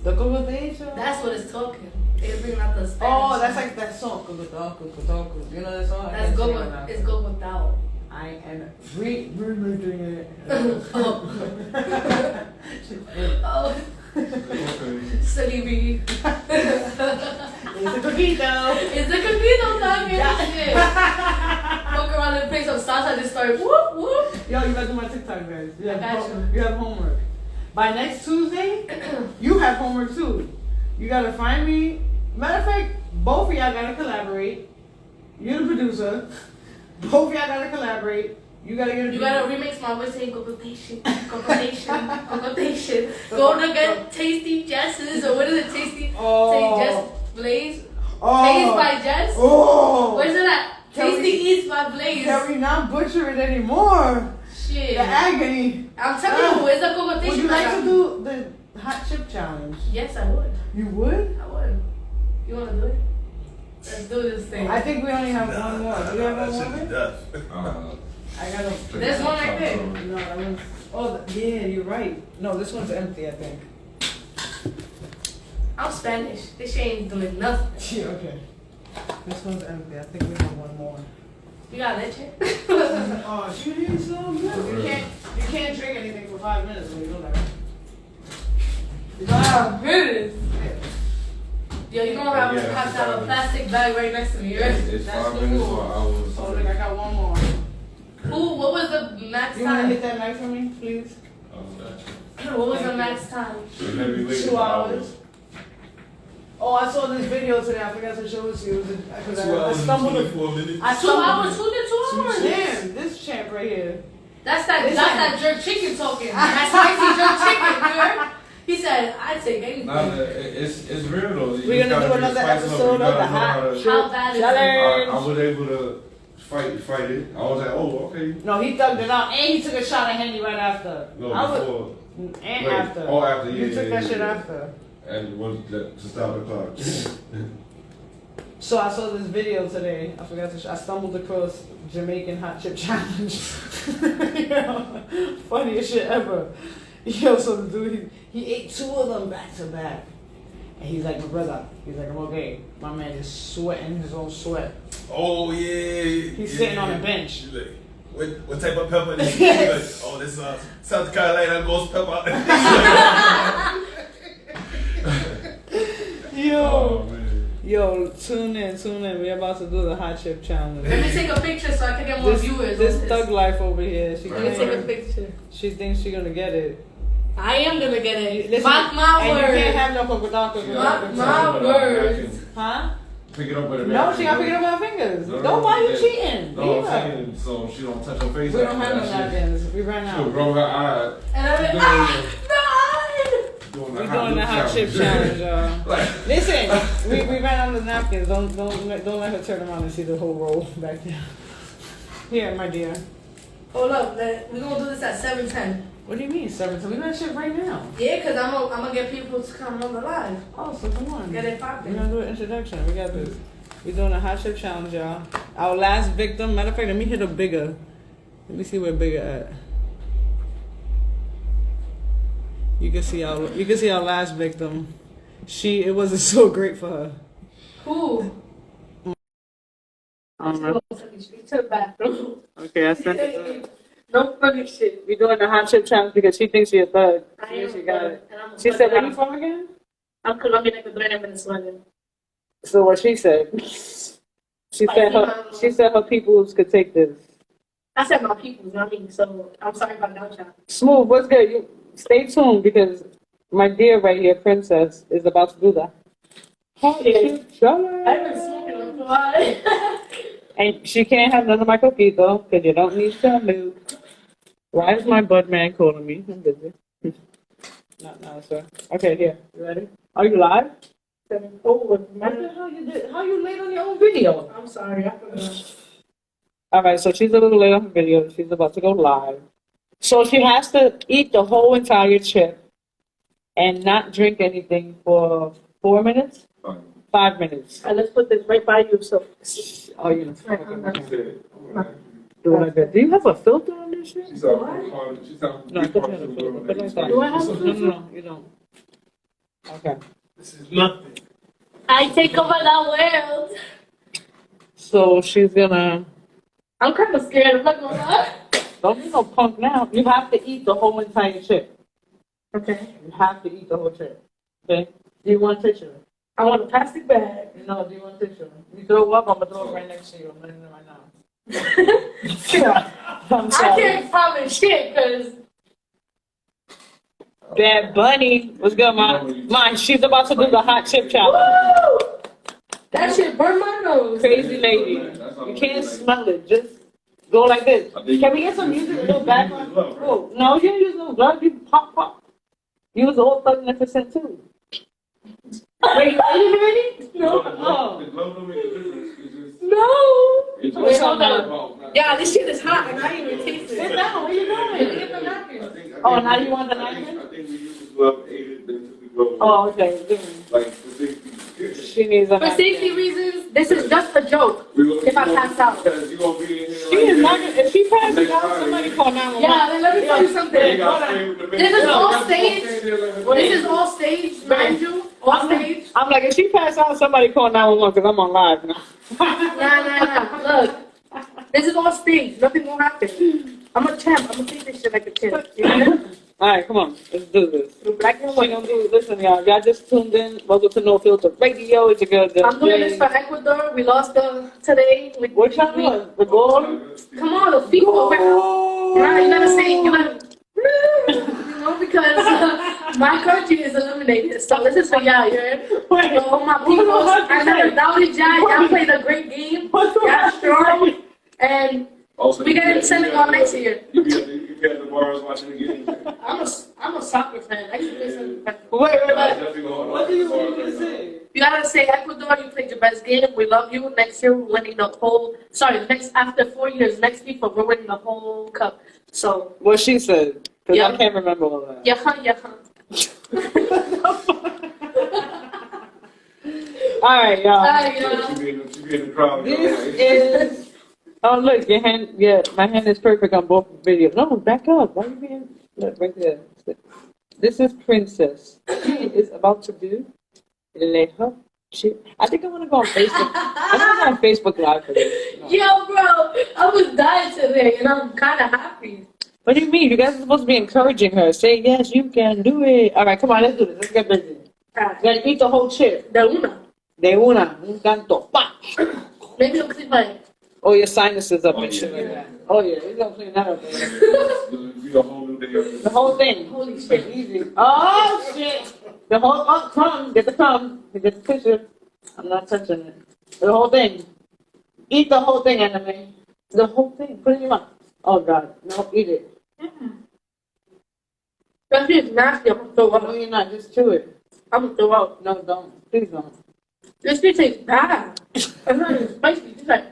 B: The coputation.
D: That's what it's talking. It's bringing out the Spanish.
B: Oh, that's like that song. Cocotaco. You know that song?
D: That's go with, it's go without.
B: I am we're doing it.
D: Oh. Oh.
E: Okay.
D: Silly me.
B: It's a coquito.
D: It's the coquito talking shit. Walk around and play some salsa and just start whoop whoop.
B: Yo, you gotta do my TikTok, guys. You have,
D: I got you.
B: You have homework. By next Tuesday, you have homework too. You gotta find me. Matter of fact, both of y'all gotta collaborate. You're the producer. Both of y'all gotta collaborate. You gotta get a
D: You gotta remix my voice saying coputation. Go to get Tasty Jess's or what is it? Tasty Jess Blaze. Taste by Jess.
B: Oh.
D: Where's it at? Tasty Eats by Blaze.
B: Can we not butcher it anymore?
D: Shit.
B: The agony.
D: I'm telling you, where's the coputation?
B: Would you like to do the hot chip challenge?
D: Yes, I would.
B: You would?
D: I would. You wanna do it? Let's do this thing.
B: I think we only have one more. Do you have one more?
C: Death.
B: I gotta.
D: There's one right there.
B: No, that one's. Oh, yeah, you're right. No, this one's empty, I think.
D: I'm Spanish. This shit ain't doing nothing.
B: Yeah, okay. This one's empty. I think we have one more.
D: You got leche?
B: Oh, she needs some. You can't drink anything for 5 minutes when you know that.
D: 5 minutes. Yo, you gonna have,
E: Yeah,
D: have to have a plastic bag right next to me, right?
E: It's
B: That's
E: 5
B: the
E: minutes
B: rule.
E: or hours.
B: Oh, look, I got one more.
D: Ooh, what was the max
B: You wanna
D: time?
B: hit that knife for me, please?
D: What was the max time?
B: 2 hours. Oh, I saw this video today. I forgot to show it to you. Because
C: 2
B: I
C: hours and
B: stumbled.
C: 24 minutes.
B: I
D: 2
B: stumbled.
D: hours? Who did 2 hours?
B: Damn, this champ right here.
D: That's that jerk chicken talking. That spicy jerk chicken, you heard? He said, I'd take anything.
E: Nah, it's real though.
B: We're gonna do another episode of the hot
D: How bad is it?
B: challenge.
E: I was able to fight it. I was like, oh, okay.
B: No, he thugged it out, and he took a shot at Henny right after.
E: No,
B: I was,
E: before.
B: and
E: Wait,
B: after.
E: oh, after, yeah,
B: You took
E: yeah,
B: that shit
E: yeah.
B: after.
E: And was to stop the clock.
B: So I saw this video today. I forgot to. I stumbled across Jamaican hot chip challenge. Yo, funniest shit ever. Yo, so the dude he ate 2 of them back to back, and he's like, my brother. He's like, I'm okay. My man is sweating his own sweat.
C: Oh yeah.
B: He's sitting on a bench.
C: He's like, what type of pepper is this? Like, oh, this South Carolina ghost pepper.
B: Yo.
E: Oh, man.
B: Yo, tune in. We're about to do the hot chip challenge.
D: Let me take a picture so I can get more viewers.
B: This
D: on
B: thug life over here. She
D: Let me take a picture.
B: She thinks she's gonna get it.
D: I am gonna get it.
B: Listen,
D: Mark my
B: and you can't
D: words.
B: have no cocotaco.
D: Mark my words.
B: Huh?
E: Pick it up with a
B: No, she gotta pick it up with her fingers.
E: No,
B: Don't why you
E: yeah.
B: cheating?
E: No, I'm
B: Leave her.
E: saying so she don't touch her face.
B: We don't have no
E: after that shit.
B: napkins. We ran
E: She'll
B: out.
E: roll her eye.
D: And I'm like,
E: Doing
D: ah,
B: We're doing the hot chip challenge, y'all.
E: Like,
B: Listen, we ran out of napkins. Don't let her turn around and see the whole roll back there. Here, my dear.
D: hold up, we're gonna do this at 7:10.
B: What do you mean, 7? We got shit right now.
D: Yeah, cause I'm gonna get people to come on the live.
B: Oh, so come on.
D: Get it
B: We're
D: popping.
B: gonna do an introduction. We got this. We're doing a hot chip challenge, y'all. Our last victim. Matter of fact, let me hit a bigger. Let me see where bigger at. You can see our last victim. It wasn't so great for her.
D: Who? To the bathroom.
B: Okay, I sent it.
D: No funny shit.
B: We're doing the hot chip challenge because she thinks she's a thug.
D: I am
B: She got it.
D: and I'm a
B: She said, "Where you
D: thug.
B: from again?"
D: I'm Colombian, Ecuadorian, Venezuelan.
B: So what she said. She said her peoples could take this.
D: I said my peoples, not me. So I'm sorry about that, y'all.
B: Smooth, what's good? You stay tuned because my dear right here, Princess, is about to do that.
D: I've been smoking a lot.
B: And she can't have none of my cookies though, because you don't need to move. Why is my bud man calling me? I'm busy. Not now, sir. Okay, here. You ready? Are you live? What the hell you did? How you late on your own video?
D: I'm sorry, I forgot.
B: All right, so she's a little late on her video. She's about to go live. So she has to eat the whole entire chip and not drink anything for 4 minutes? 5 minutes.
D: All right, let's put this right by you. So,
B: Oh, you do like that. Do you have a filter on this shit?
E: She's out. She's out.
B: No, I thought you had a filter. But like that.
D: Do I have a filter?
B: No, you don't. Okay.
C: This is nothing.
D: I take over the world.
B: So she's gonna.
D: I'm kind of scared. I'm not gonna lie.
B: Don't be no punk now. You have to eat the whole entire chip.
D: Okay.
B: You have to eat the whole chip. Okay? Do you want tissue?
D: I want a plastic bag.
B: No, do you want tissue? You throw up, I'm gonna throw it right next to you. I'm letting you know right now. I'm
D: I
B: sorry.
D: can't promise shit because
B: Bad Bunny. What's good, Mom? She's about to do the hot chip challenge.
D: that shit burned my nose.
B: Crazy lady. You can't smell it. Just go like this. Can we get some music, a little background? Oh, no, you use no gloves. You pop. Use the whole 39% too.
D: Wait, are you ready? No.
B: Oh.
E: The glove don't make a difference. It's
D: No. Wait, hold on. Yeah, this shit is hot and I didn't even taste it.
B: Sit down. What are you doing? Get the napkin. Oh, now you want the napkin?
E: I think we use the glove aided than the glove.
B: Oh, okay.
E: Like for safety.
B: She needs a
D: For
B: napkin.
D: safety reasons, this is just a joke. If I pass out.
E: Because you gonna be in here.
B: She is not gonna, if she passes out, somebody call 911.
D: Yeah, then let me tell you something. This is all stage. This is all stage, mind you. All stage.
B: I'm like, if she passes out, somebody call 911 because I'm on live now.
D: Nah. Look, this is all stage. Nothing will happen. I'm a champ. I'm gonna take this shit like a champ. You know?
B: All right, come on. Let's do this.
D: Black and white.
B: Listen, y'all just tuned in. Welcome to No Filter Radio. It's your girl,
D: I'm doing this for Ecuador. We lost today.
B: What y'all doing? The goal?
D: Come on, the people. You gotta say, you know, because my country is eliminated. So this is for y'all, you heard? So my people, I never doubted y'all. Y'all played a great game. Y'all strong. And we get in Senegal next year.
E: You be at the bars watching the game.
D: I'm a soccer fan. I used to play soccer.
B: Wait. What do you want me to say?
D: You gotta say Ecuador, you played your best game. We love you. Next year we're winning the whole. After 4 years, next FIFA we're winning the whole cup. So.
B: What she said? Because
D: Yeah.
B: I can't remember all that.
D: Yeah.
B: All right, y'all.
E: She be in the crowd.
B: This is. Oh look, your hand. Yeah, my hand is perfect on both videos. No, back up. Why are you being? Look right there. This is Princess. She is about to do. Let her. I think I want to go on Facebook. I want to go on Facebook Live for this. No.
D: Yo, bro, I was dying today, and I'm kind of happy.
B: What do you mean? You guys are supposed to be encouraging her. Say yes, you can do it. All right, come on, let's do this. Let's get busy. You gotta eat the whole chip.
D: De una.
B: De una. Un canto. Pa.
D: Maybe it'll clean my.
B: Oh, your sinuses up and shit like that. Oh yeah, he's gonna clean that up. The whole thing.
D: Holy shit.
B: Easy. Oh shit. The whole crumb. Get the crumb. Get the tissue. I'm not touching it. The whole thing. Eat the whole thing, anime. The whole thing. Put it in your mouth. Oh god. No, eat it.
D: That shit's nasty. I'm gonna throw
B: No,
D: up.
B: you're not. Just chew it.
D: I'm gonna throw up.
B: No, don't. Please don't.
D: This shit tastes bad. It's not even spicy. It's like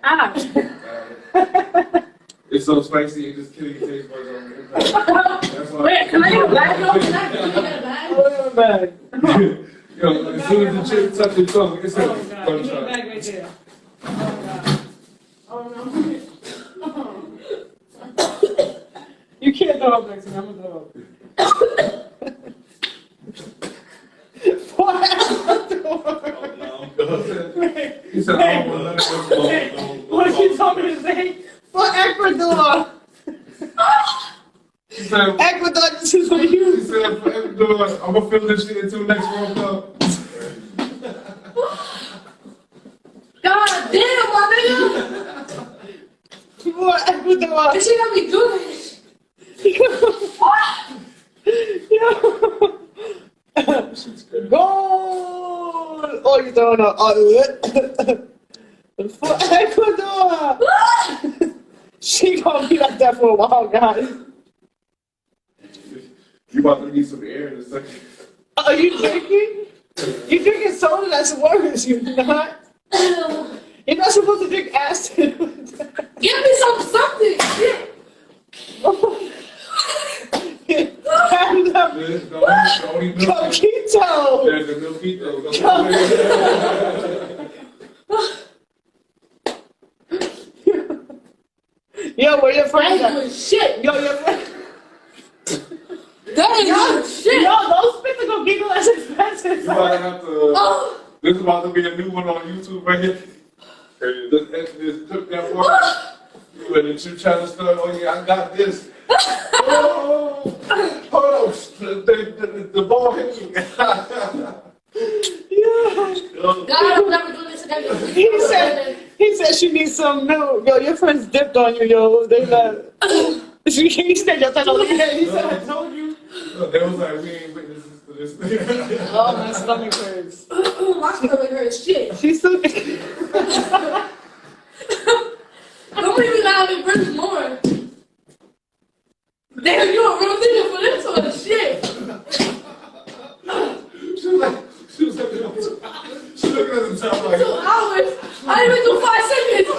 E: It's so spicy, it just kills your taste buds on the
D: Wait, can I get a bag? No, can I get a bag?
B: Oh, bag.
E: Yo, as soon as the chip touch your tongue, it's
B: Oh god. Give me the bag right there. Oh god. Oh no. You can't throw up next to me. I'm gonna throw up.
E: He said, I don't want to
B: What she told me to say? For Ecuador.
E: She said,
B: Ecuador, this is for you.
E: she said, for Ecuador, I'm going to film this shit until next World Cup.
D: God damn, my nigga. Why she got me doing this?
F: Goal! Oh, you throwing up. For Ecuador! She gonna be like that for a while, guys.
E: You about to need some air in a second.
F: Are you drinking? You drinking soda? That's worse. You're not. You're not supposed to drink acid.
D: Give me something. Shit.
F: Coquito.
E: There's a Milquito.
F: Yo, where your friends
D: I
F: at?
D: ain't doing shit.
F: Yo, your friends.
D: That ain't doing shit.
F: Yo, those spits are gonna giggle as expensive.
E: You might have to. This is about to be a new one on YouTube right here. Just took that word. When you trying to start, oh yeah, I got this. Oh, hold on, the ball hit me.
D: God, I'm never doing this again.
F: He said she needs some milk. Yo, your friends dipped on you, yo. They like, he said, yo, he said, I told you.
E: They was like, we ain't witnesses to this thing.
F: Oh, my stomach hurts.
D: My stomach hurts. Shit.
F: She's so.
D: Don't make me laugh and bring more. Damn, you a real nigga for this one. Shit.
E: She looking at the top like
D: 2 hours. I didn't even do 5 seconds.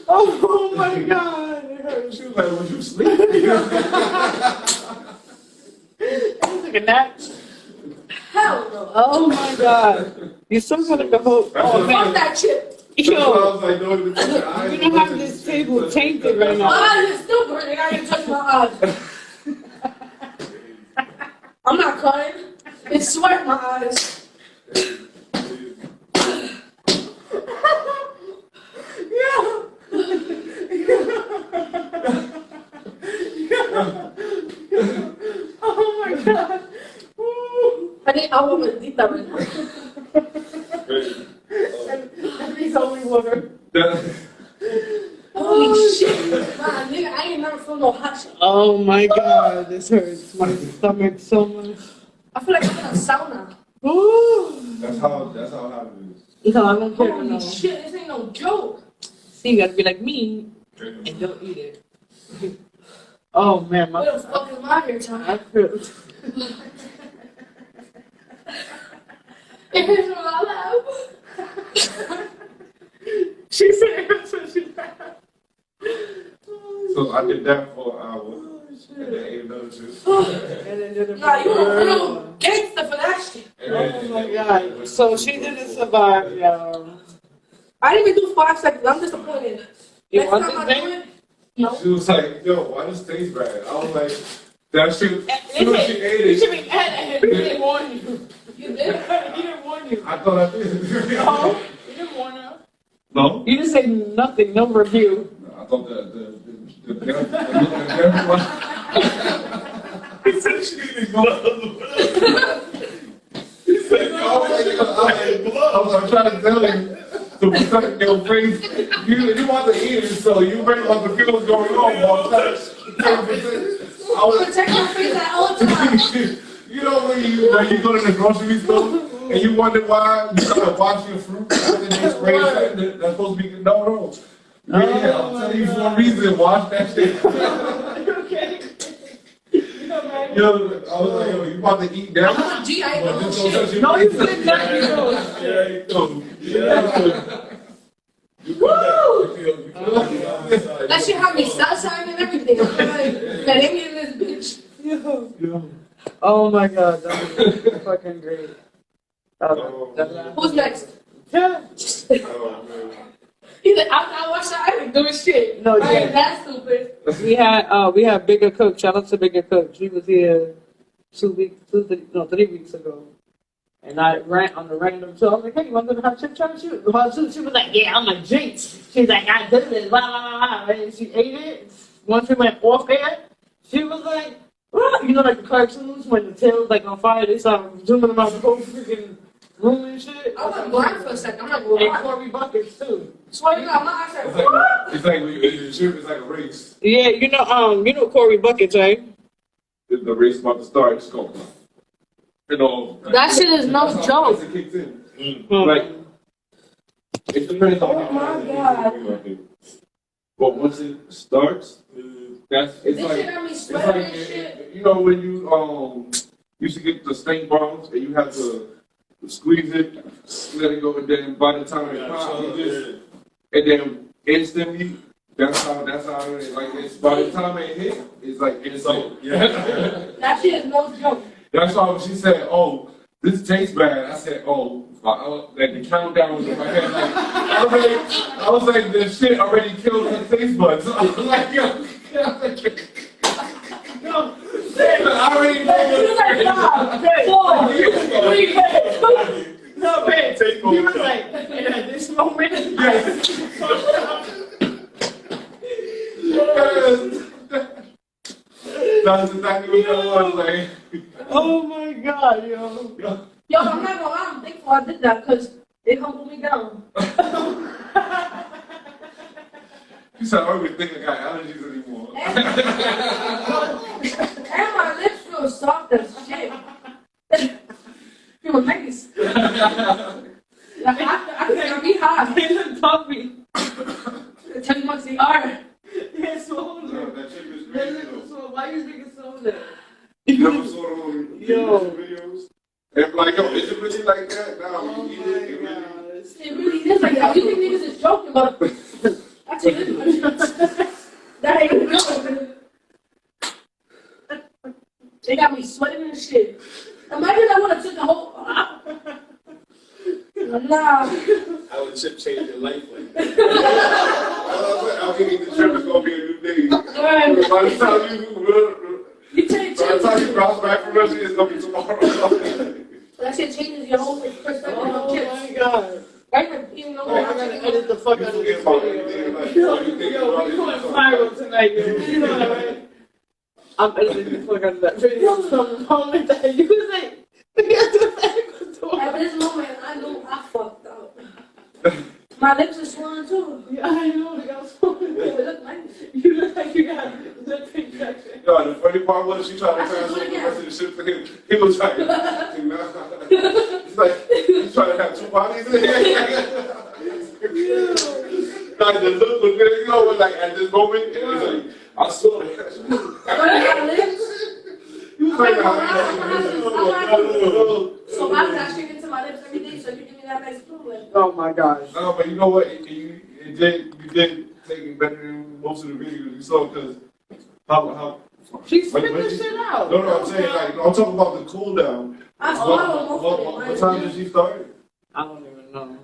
F: Oh my God.
E: She was like, was you sleeping?
F: Like a nap.
D: Hell no.
F: Oh my God. You still got like a whole. Oh man.
D: Fuck that shit.
E: That's why I
F: Yo,
E: was like, don't even touch your eyes.
F: you don't have this table tainted right
D: My
F: now.
D: eyes are still burning. I didn't touch my eyes. I'm not crying. It's sweat in my eyes.
F: Oh my God.
D: I need agua bendita right now.
F: That means only water.
D: Holy shit. Nah, nigga, I ain't never feel no hot shit.
F: Oh my God, this hurts my stomach so much.
D: I feel like I'm in a sauna.
F: Ooh.
E: That's how hot it is.
F: No, I don't care.
D: Holy
F: No.
D: shit, this ain't no joke.
F: See, you gotta be like me and don't eat it. Oh man,
D: Where the fuck is my hair
F: I
D: time?
F: feel.
D: It hurts when I laugh.
F: She said it hurts when she laughed.
E: So I did that for an hour. And then ate another juice.
F: And then did it
D: Nah, you a
F: for
D: real gangster for that shit.
E: And
F: Oh
E: then-
F: my God. So she didn't survive, y'all.
D: I didn't even do 5 seconds. I'm disappointed.
F: You
D: Next
F: want
D: time
F: this
D: I do
F: thing?
D: it, no.
E: She was like, yo, why does this taste bad? I was like, that shit, as soon as she ate
F: You
E: it,
F: should be mad at him. He didn't warn you.
D: You did?
F: He didn't warn you.
E: I thought I did.
F: No, you didn't warn her.
E: No?
F: You didn't say nothing, no review.
E: I thought the he said she needed gloves. He said, yo, I was trying to tell him to protect your face. You want to eat it, so you bring up the feelings going on. I was
D: Protect your face at all times.
E: you know when you go to the grocery store and you wonder why you gotta wash your fruit and they spray something that's supposed to be no. Yeah, I'm telling you for a reason. Wash that shit.
F: Okay.
E: Yo, I was like, yo, you about to eat that?
D: I'm a G, I ain't
E: But
D: no
E: this don't touch
D: shit.
E: your
F: No, you
E: face.
F: did not, you know.
E: Yeah, you know.
D: That shit had me sunshine and everything. I'm like, let me in this bitch.
F: Oh my God, that was fucking great.
D: Who's next?
F: Yeah.
E: Oh, man.
D: He's like, I'm not watching. I ain't doing shit.
F: No,
D: I
F: yeah.
D: ain't that stupid.
F: We had Bigger Cook. Shout out to Bigger Cook. She was here 3 weeks ago. And I ran on the random show. I'm like, hey, you want to go to her chip challenge? She was like, yeah, I'm a jinx. She's like, I did this, blah, blah, blah, blah. And she ate it. Once we went off air, she was like, you know, like the cartoons when the tail's like on fire, they start zooming around the whole freaking room and shit.
D: I went blind for a second. I'm like,
F: And
D: what?
F: Corey buckets too.
D: Swear to God, I said,
E: It's
D: what?
E: like, it's like when you in the gym, it's like a race.
F: Yeah, you know Corey buckets, right?
E: The race about to start, it's going. You know.
D: That shit is no
E: that's how
D: joke.
E: it kicks in.
F: Hmm.
E: Like, it depends on
D: Oh my God.
E: But once it starts, it's
D: This
E: like,
D: shit got me
E: it's
D: sweating
E: like,
D: and shit.
E: you know when you used to get the stink bombs and you have to squeeze it, let it go, and then by the time it pops, you just, and then instantly, that's how it is. Like, it's, by the time it hit, it's like instant.
D: That shit is no joke.
E: That's why when she said, "Oh, this tastes bad," I said, "Oh," like the countdown was in my head. Like, I was like, the shit already killed her taste buds. I was like, yo, I already know what it is.
F: No, man. He was like, at this moment.
E: That's exactly what I was like.
F: Oh my God, yo.
D: Yo, I'm not gonna lie, I'm thankful I did that because it humbled me down.
E: You said, I don't even think I got allergies anymore.
D: And my lips feel soft as shit. Feel nice. Like, I think I'll be high.
F: They look puffy.
D: Tell me what they are.
F: They're swollen.
E: That shit is
F: They
E: crazy
F: look
E: though.
F: swollen. Why you think it's swollen?
E: You never saw them on
F: Yo.
E: videos? And I'm like, yo, is it really like that? Nah,
F: Oh
E: we eat it. It
F: my
E: really.
F: God.
D: It really is like that. You think niggas is joking, but I tell you this, that ain't even joking. They got me sweating and shit. Imagine I would have took the whole. Nah.
C: How would chip change your life like that?
E: I think the trip is gonna be a new day.
D: Right.
E: By the time
D: You take
E: by the time you
D: changes.
E: bounce back from Russia, it's gonna be tomorrow.
D: That shit changes your whole perspective on
F: Oh
D: chips.
F: my God.
D: Right? Even though
F: Oh, I gotta edit the fuck out of this video. Yo, we going viral tonight, yo. You know that, right? I'm editing the fuck out of that video. From the moment that you was like,
D: At this moment, I know I fucked up. My lips are swollen too.
F: yeah, I know, they got swollen.
D: They look nice.
F: You look like you got lip infection.
E: No, the funny part was she tried to translate the rest of the shit to him. He was like, nah. He's like, you trying to have two bodies in here? Like the look was good, you know, like at this moment, it was like, I saw that.
D: My lips.
E: He was like,
D: So why did I shake into my lips every day so you give me that nice fluid?
F: Oh my gosh.
E: no, but you know what? You did take it better than most of the videos you saw because how.
F: She spit
E: When
F: this shit out.
E: No, I'm saying like I'm talking about the cool down.
D: I swallowed most of it.
E: What time did she start?
F: I don't even know.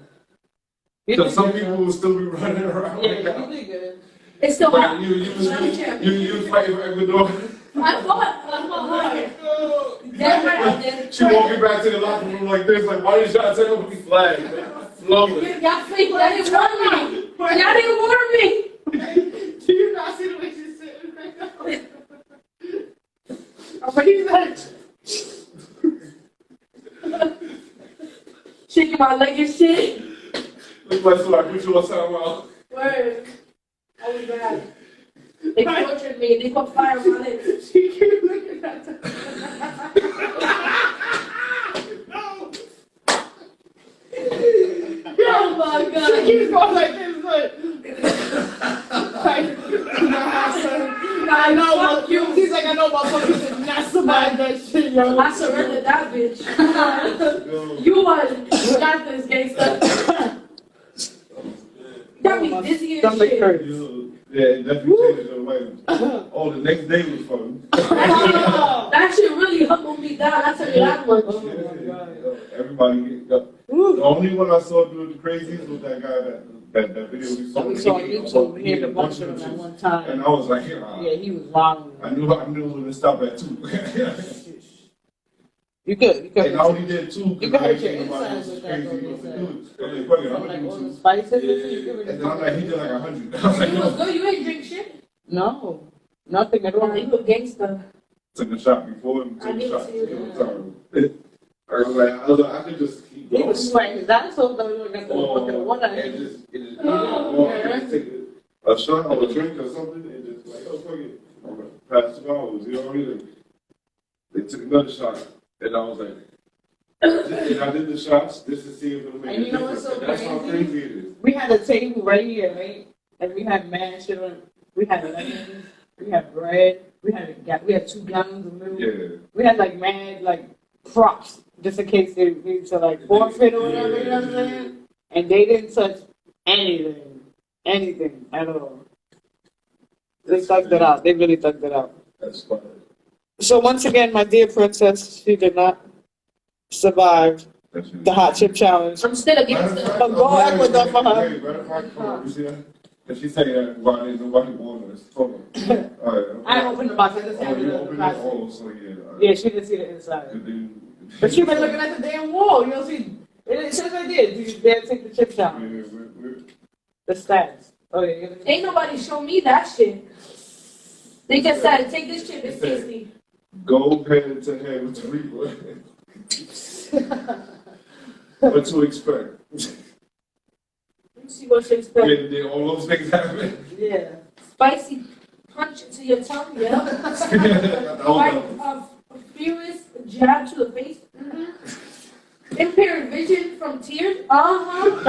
E: Because some people will still be running around.
F: Yeah, you did good.
D: It's still
E: But
D: hot.
E: you was fighting for Ecuador.
D: I fought hard. That's right, I did.
E: She walking back to the locker room like this, like why did y'all take over the flag? Flowing.
D: Y'all think y'all didn't warn me. Y'all didn't warn me.
F: Do you not see the way she's sitting right now? But he's like,
D: Shaking my leg and shit.
E: Look like so I put you on timeout.
D: Word. I was bad. They tortured me. They put fire on my lips.
F: she keeps looking at the
D: Oh my god.
F: She keeps going like this, like, I know what you. He's like, I know motherfuckers is not somebody that shit, yo.
D: I surrendered that bitch. You got this gangster. Got me dizzy and
F: Stomach
D: shit.
F: hurts.
E: Yeah, it definitely changed your way. Oh, the next day was fun.
D: That shit really humbled me down. I tell you that much.
F: Oh my god.
E: Everybody got. The only one I saw do the craziest was that guy that video we saw.
F: We saw on YouTube. He had a bunch of them at one time.
E: And I was like, yeah,
F: Yeah, he was wild.
E: I knew it would stop at 2.
F: You could.
E: And I only did 2
F: You
E: because
F: could
E: I
F: hurt your
E: ain't nobody
F: insides
E: else
F: with
E: was
F: that,
E: crazy
F: though,
E: enough to
F: you
E: do it.
F: said.
E: I mean, fuck it, I'm
F: Like
E: gonna
F: all
E: do
F: the
E: 2.
F: spices and shit, you give it
E: And then I'm like, he did like 100. I was like,
D: You was
E: no.
D: good. You ain't drink shit.
F: No, nothing at all.
D: You a gangster.
E: Took a shot before and
D: I
E: took a
D: did
E: shot.
D: see you.
E: Sorry. I was like, I could just keep
F: He
E: going.
F: was sweating his ass off though. He got the fucking water.
E: And just take a shot or a drink or something and just like, oh, fuck it. Pass the bottles, you know what I mean? They took another shot. And I was like, and I did the shots just to see if it'll make a
F: And you know what's
E: difference.
F: so
E: And that's how
F: crazy?
E: crazy it is.
F: We had a table right here, right? And we had mad shit on. We had lemons. We had bread. We had 2 gallons of milk.
E: Yeah.
F: We had like mad like props just in case they need to like forfeit or whatever. You know what I'm saying? And they didn't touch anything at all. They thugged it out. They really thugged it out.
E: That's funny.
F: So once again, my dear princess, she did not survive the hot chip challenge.
D: I'm still against it.
F: But go Ecuador for her.
E: Matter of fact, come on, you see that? And she said that why there's nobody born this. Hold on. All right.
F: I opened the box. I just
E: Oh,
F: had
E: you
F: it in the
E: opened it?
F: box.
E: Oh, so yeah. All right.
F: Yeah, she didn't see the inside.
E: Good thing.
F: But she been looking at the damn wall. You don't see. It says right there. Did you dare take the chip challenge?
E: Yeah, we're
F: The stats. Oh yeah.
D: Ain't nobody show me that shit. They just said, take this chip, it's tasty.
E: go head to head with the Reaper. What to expect?
D: You see what you expect.
E: Then all those things happen.
F: Yeah.
D: Spicy punch into your tongue, yeah. A furious jab to the face. Impaired vision from tears. And I'll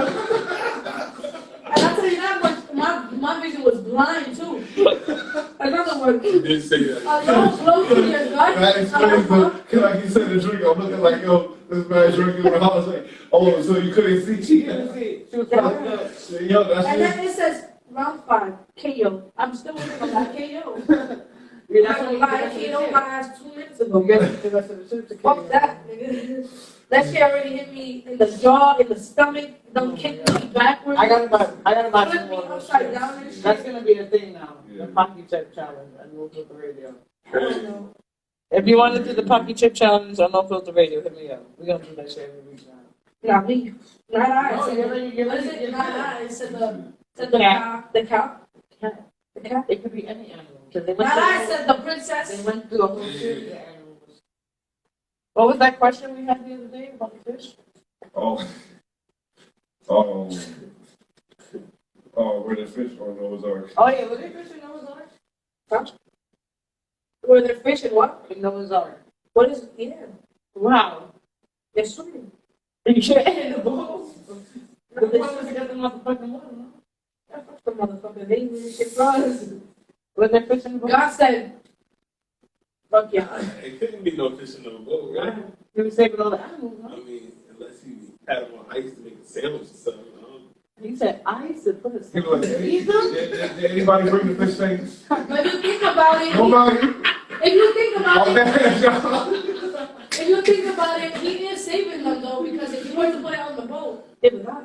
D: tell you that much, my vision was blind too. In other words,
C: You did say that.
D: a low blow to your gut.
E: That explains the, like you said, the drink. I'm looking like, yo, this man drinking in the house. Like, oh, so you couldn't see?
F: She couldn't see. She was fucked up.
E: Yo, that's
D: And
E: just.
D: then it says round 5, KO. I'm still waiting on that KO.
F: Yeah,
D: I'm
F: that's
D: gonna
F: what
D: lie,
F: you
D: KO
F: get.
D: my ass 2 minutes ago.
F: You get the rest of the chip to
D: Fuck that, nigga. That shit already hit me in the jaw, in the stomach, don't kick me backwards.
F: I gotta buy
D: Flip
F: some
D: me
F: more.
D: upside down and shit.
F: That's gonna be a thing now.
E: Yeah.
F: The Pocky Chip Challenge on No Filter Radio.
D: I don't know.
F: If you want to do the Pocky Chip Challenge on No Filter Radio, hit me up. We're gonna do that shit every week now.
D: Not me. Not I.
F: No,
D: Said
F: you're
D: the-
F: like- you're
D: what is
F: like-
D: it? Not I. It said the
F: Cat.
D: the cow.
F: Cat.
D: The cow.
F: It could be any animal. 'Cause they
D: Not
F: went
D: I.
F: through-
D: Said the
F: They
D: princess.
F: went through a whole series of animals. What was that question we had the other day about the fish?
E: Oh, where the fish on Noah's Ark.
F: Oh yeah, were they fish in Noah's Ark?
D: Huh? Were there fish and what?
F: In Noah's Ark.
D: What is it? Yeah.
F: Wow.
D: They're swimming.
F: You should end the balls. But they supposed to get the motherfucking water, no?
D: Fuck the motherfucker. They really shit for us.
F: Were there fish in the boat?
D: God said, fuck y'all.
C: It couldn't be no fish in the boat, right?
F: He was saving all the animals,
C: I
F: no?
C: mean, unless you had them on ice to make a sandwich or something.
F: He said ice and put a
E: People like, did anybody bring the fish things?
D: But if you think about it,
E: Nobody.
D: if you think about
E: Oh,
D: it,
E: man, y'all.
D: if you think about it, he is saving them though, because if you were to put it on the boat, it would die.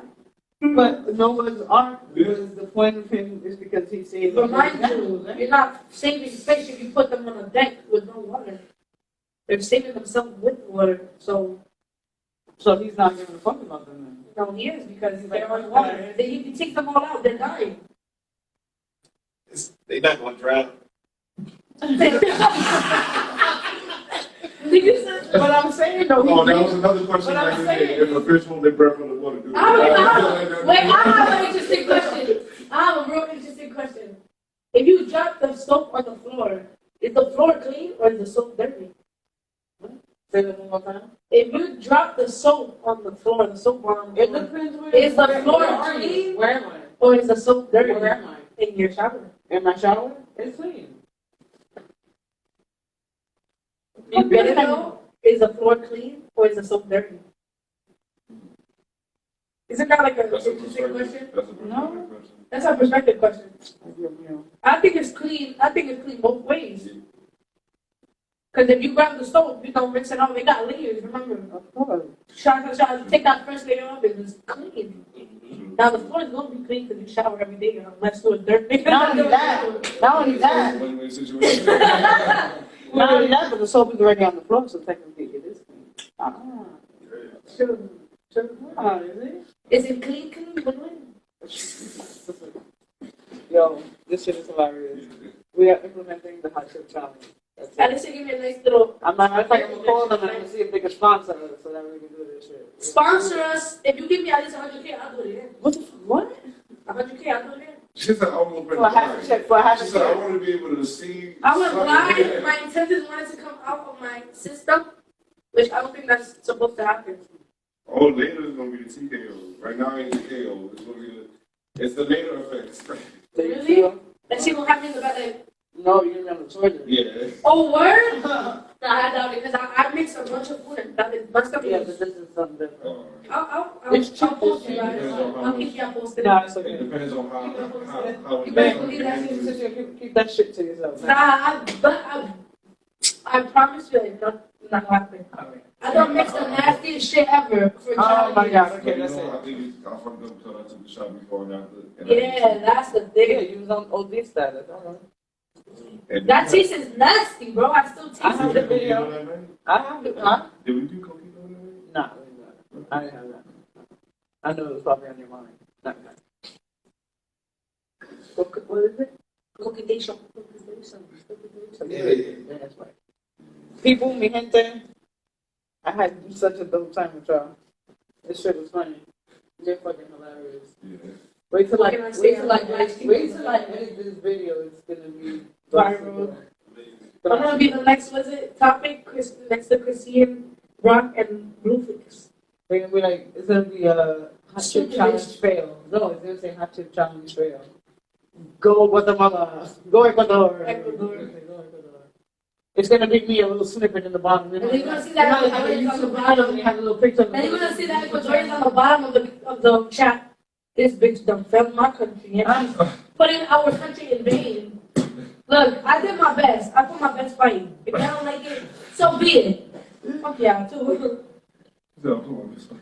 F: But Noah's Ark was the point of him is because he saved all the
D: Remind
F: animals,
D: you,
F: right?
D: you're not saving fish if you put them on a deck with no water. They're saving themselves with water, so
F: So he's not giving a fuck about them then.
D: no, he is because they're on water. If you take them all out, they're dying.
C: They're not going to drown.
F: But I'm saying though,
E: Oh, that was another question.
F: But I'm
E: Like,
F: saying-
E: if a fish hold their breath on the water, do
D: I have an interesting question. I have a real interesting question. If you drop the soap on the floor, is the floor clean or is the soap dirty?
F: say that one more time.
D: If you drop the soap on the floor, the soap bar on the
F: It
D: floor,
F: depends where.
D: Is the
F: where-
D: floor
F: where are you?
D: clean?
F: Where am I?
D: or is the soap dirty
F: Where am I?
D: in your shower?
F: In my shower? It's clean.
D: You better know, is the floor clean or is the soap dirty? Isn't that like an
E: That's a
D: interesting question?
E: That's a perspective
F: No.
E: question.
D: That's a perspective question.
F: You know.
D: I think it's clean. I think it's clean both ways. Because if you grab the soap, you don't rinse it off. It got layers, remember?
F: Of course.
D: Shot, take that first layer off, it was clean. Now the floor is going to be clean because you shower every day unless you're a dirt nigga.
F: Not only that, not only that,
E: Win-win situation.
F: not only that, but the soap is already on the floor, so technically it is clean. Sure. Is it?
D: Is it clean? Win-win.
F: Yo, this shit is hilarious. We are implementing the hot chip challenge.
D: At least they give me a nice little.
F: I'm not gonna call them and I'm gonna see if they can sponsor us so that we can do this shit.
D: Sponsor us. If you give me at least 100K, I'll do it again.
F: What the what?
D: 100K, I'll do it again.
E: She said, I want to bring
F: For a half a check, for a half
E: She
F: a
E: said, I
F: check.
E: want to be able to see.
D: I went
E: something."
D: blind. My intestines wanted to come out of my system, which I don't think that's supposed to happen.
E: Oh, later is going to be the TKO. Right now ain't TKO. It's going to be it's the later effects.
D: Really? And she gonna have me in the bed like,
F: No, you're gonna have a toilet.
E: Yeah.
D: oh, word? No, I doubt it, because I mixed a bunch of food and that is my stuff.
F: Yeah, but this is something different.
D: I'll
F: It's
D: I'll post you
F: cheap.
D: guys. I'll keep you posted.
F: No, it's
E: It
F: okay.
E: depends on how
D: You
E: it's
D: better
E: going
D: believe that
E: to
F: Sit here, keep that shit to yourself.
D: Nah, I promise you, it's not happening. I don't mix the nastiest shit ever for
F: Oh my
D: challenges.
F: god,
E: But
F: okay,
E: you
F: that's
E: know,
F: it.
E: I think I fucked up until I took the shot before and after. And
D: Yeah, that's the
F: Yeah,
D: thing.
F: you was on OD status. Alright.
E: and
D: That taste is nasty, bro. I still taste
F: I have
D: it.
F: the video. I have it, huh?
E: Did we do cocaine on that night?
F: Nah, I didn't have that. I know it was probably on your mind. Not that. What is it?
D: Coquetation.
F: Yeah, that's right. People, mi gente, I had such a dope time with y'all. This shit was funny. They're fucking hilarious.
E: Yeah.
D: Wait till I edit
F: this video. It's gonna be
D: viral. I'm gonna be the next, what's it, topic? Next to Christian, Rock, and Bluefix.
F: They're gonna be like, it's gonna be a hot chip challenge fail. No, it's gonna say hot chip challenge fail. Go Guatemala. Go Ecuador.
D: Ecuador.
F: It's gonna be me a little snippet in the bottom.
D: And you're gonna see that Ecuadorians on the bottom.
F: Have a little picture.
D: And you're gonna see that Ecuadorians on the bottom of the chat. This bitch done failed my country. And she's putting our country in vain. Look, I did my best. I put my best fight. If I don't like it, so be it. Fuck yeah, too.
E: No, come on, this one.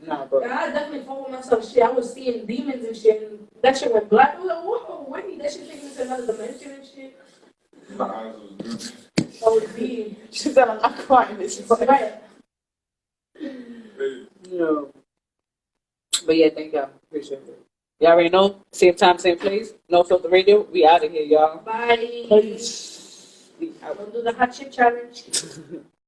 F: Nah, bro.
D: I definitely fought with myself. Shit, I was seeing demons and shit. And that shit went black. I was like, whoa, wait, that shit taking me to another dimension and shit.
E: My eyes was
D: I would be.
F: She said I'm not crying. This is
D: Right.
F: No. But yeah, thank y'all. Appreciate it. Y'all already know. Same time, same place. No Filter Radio. We out of here, y'all.
D: Bye.
F: Peace. We out.
D: Don't do the hot chip challenge.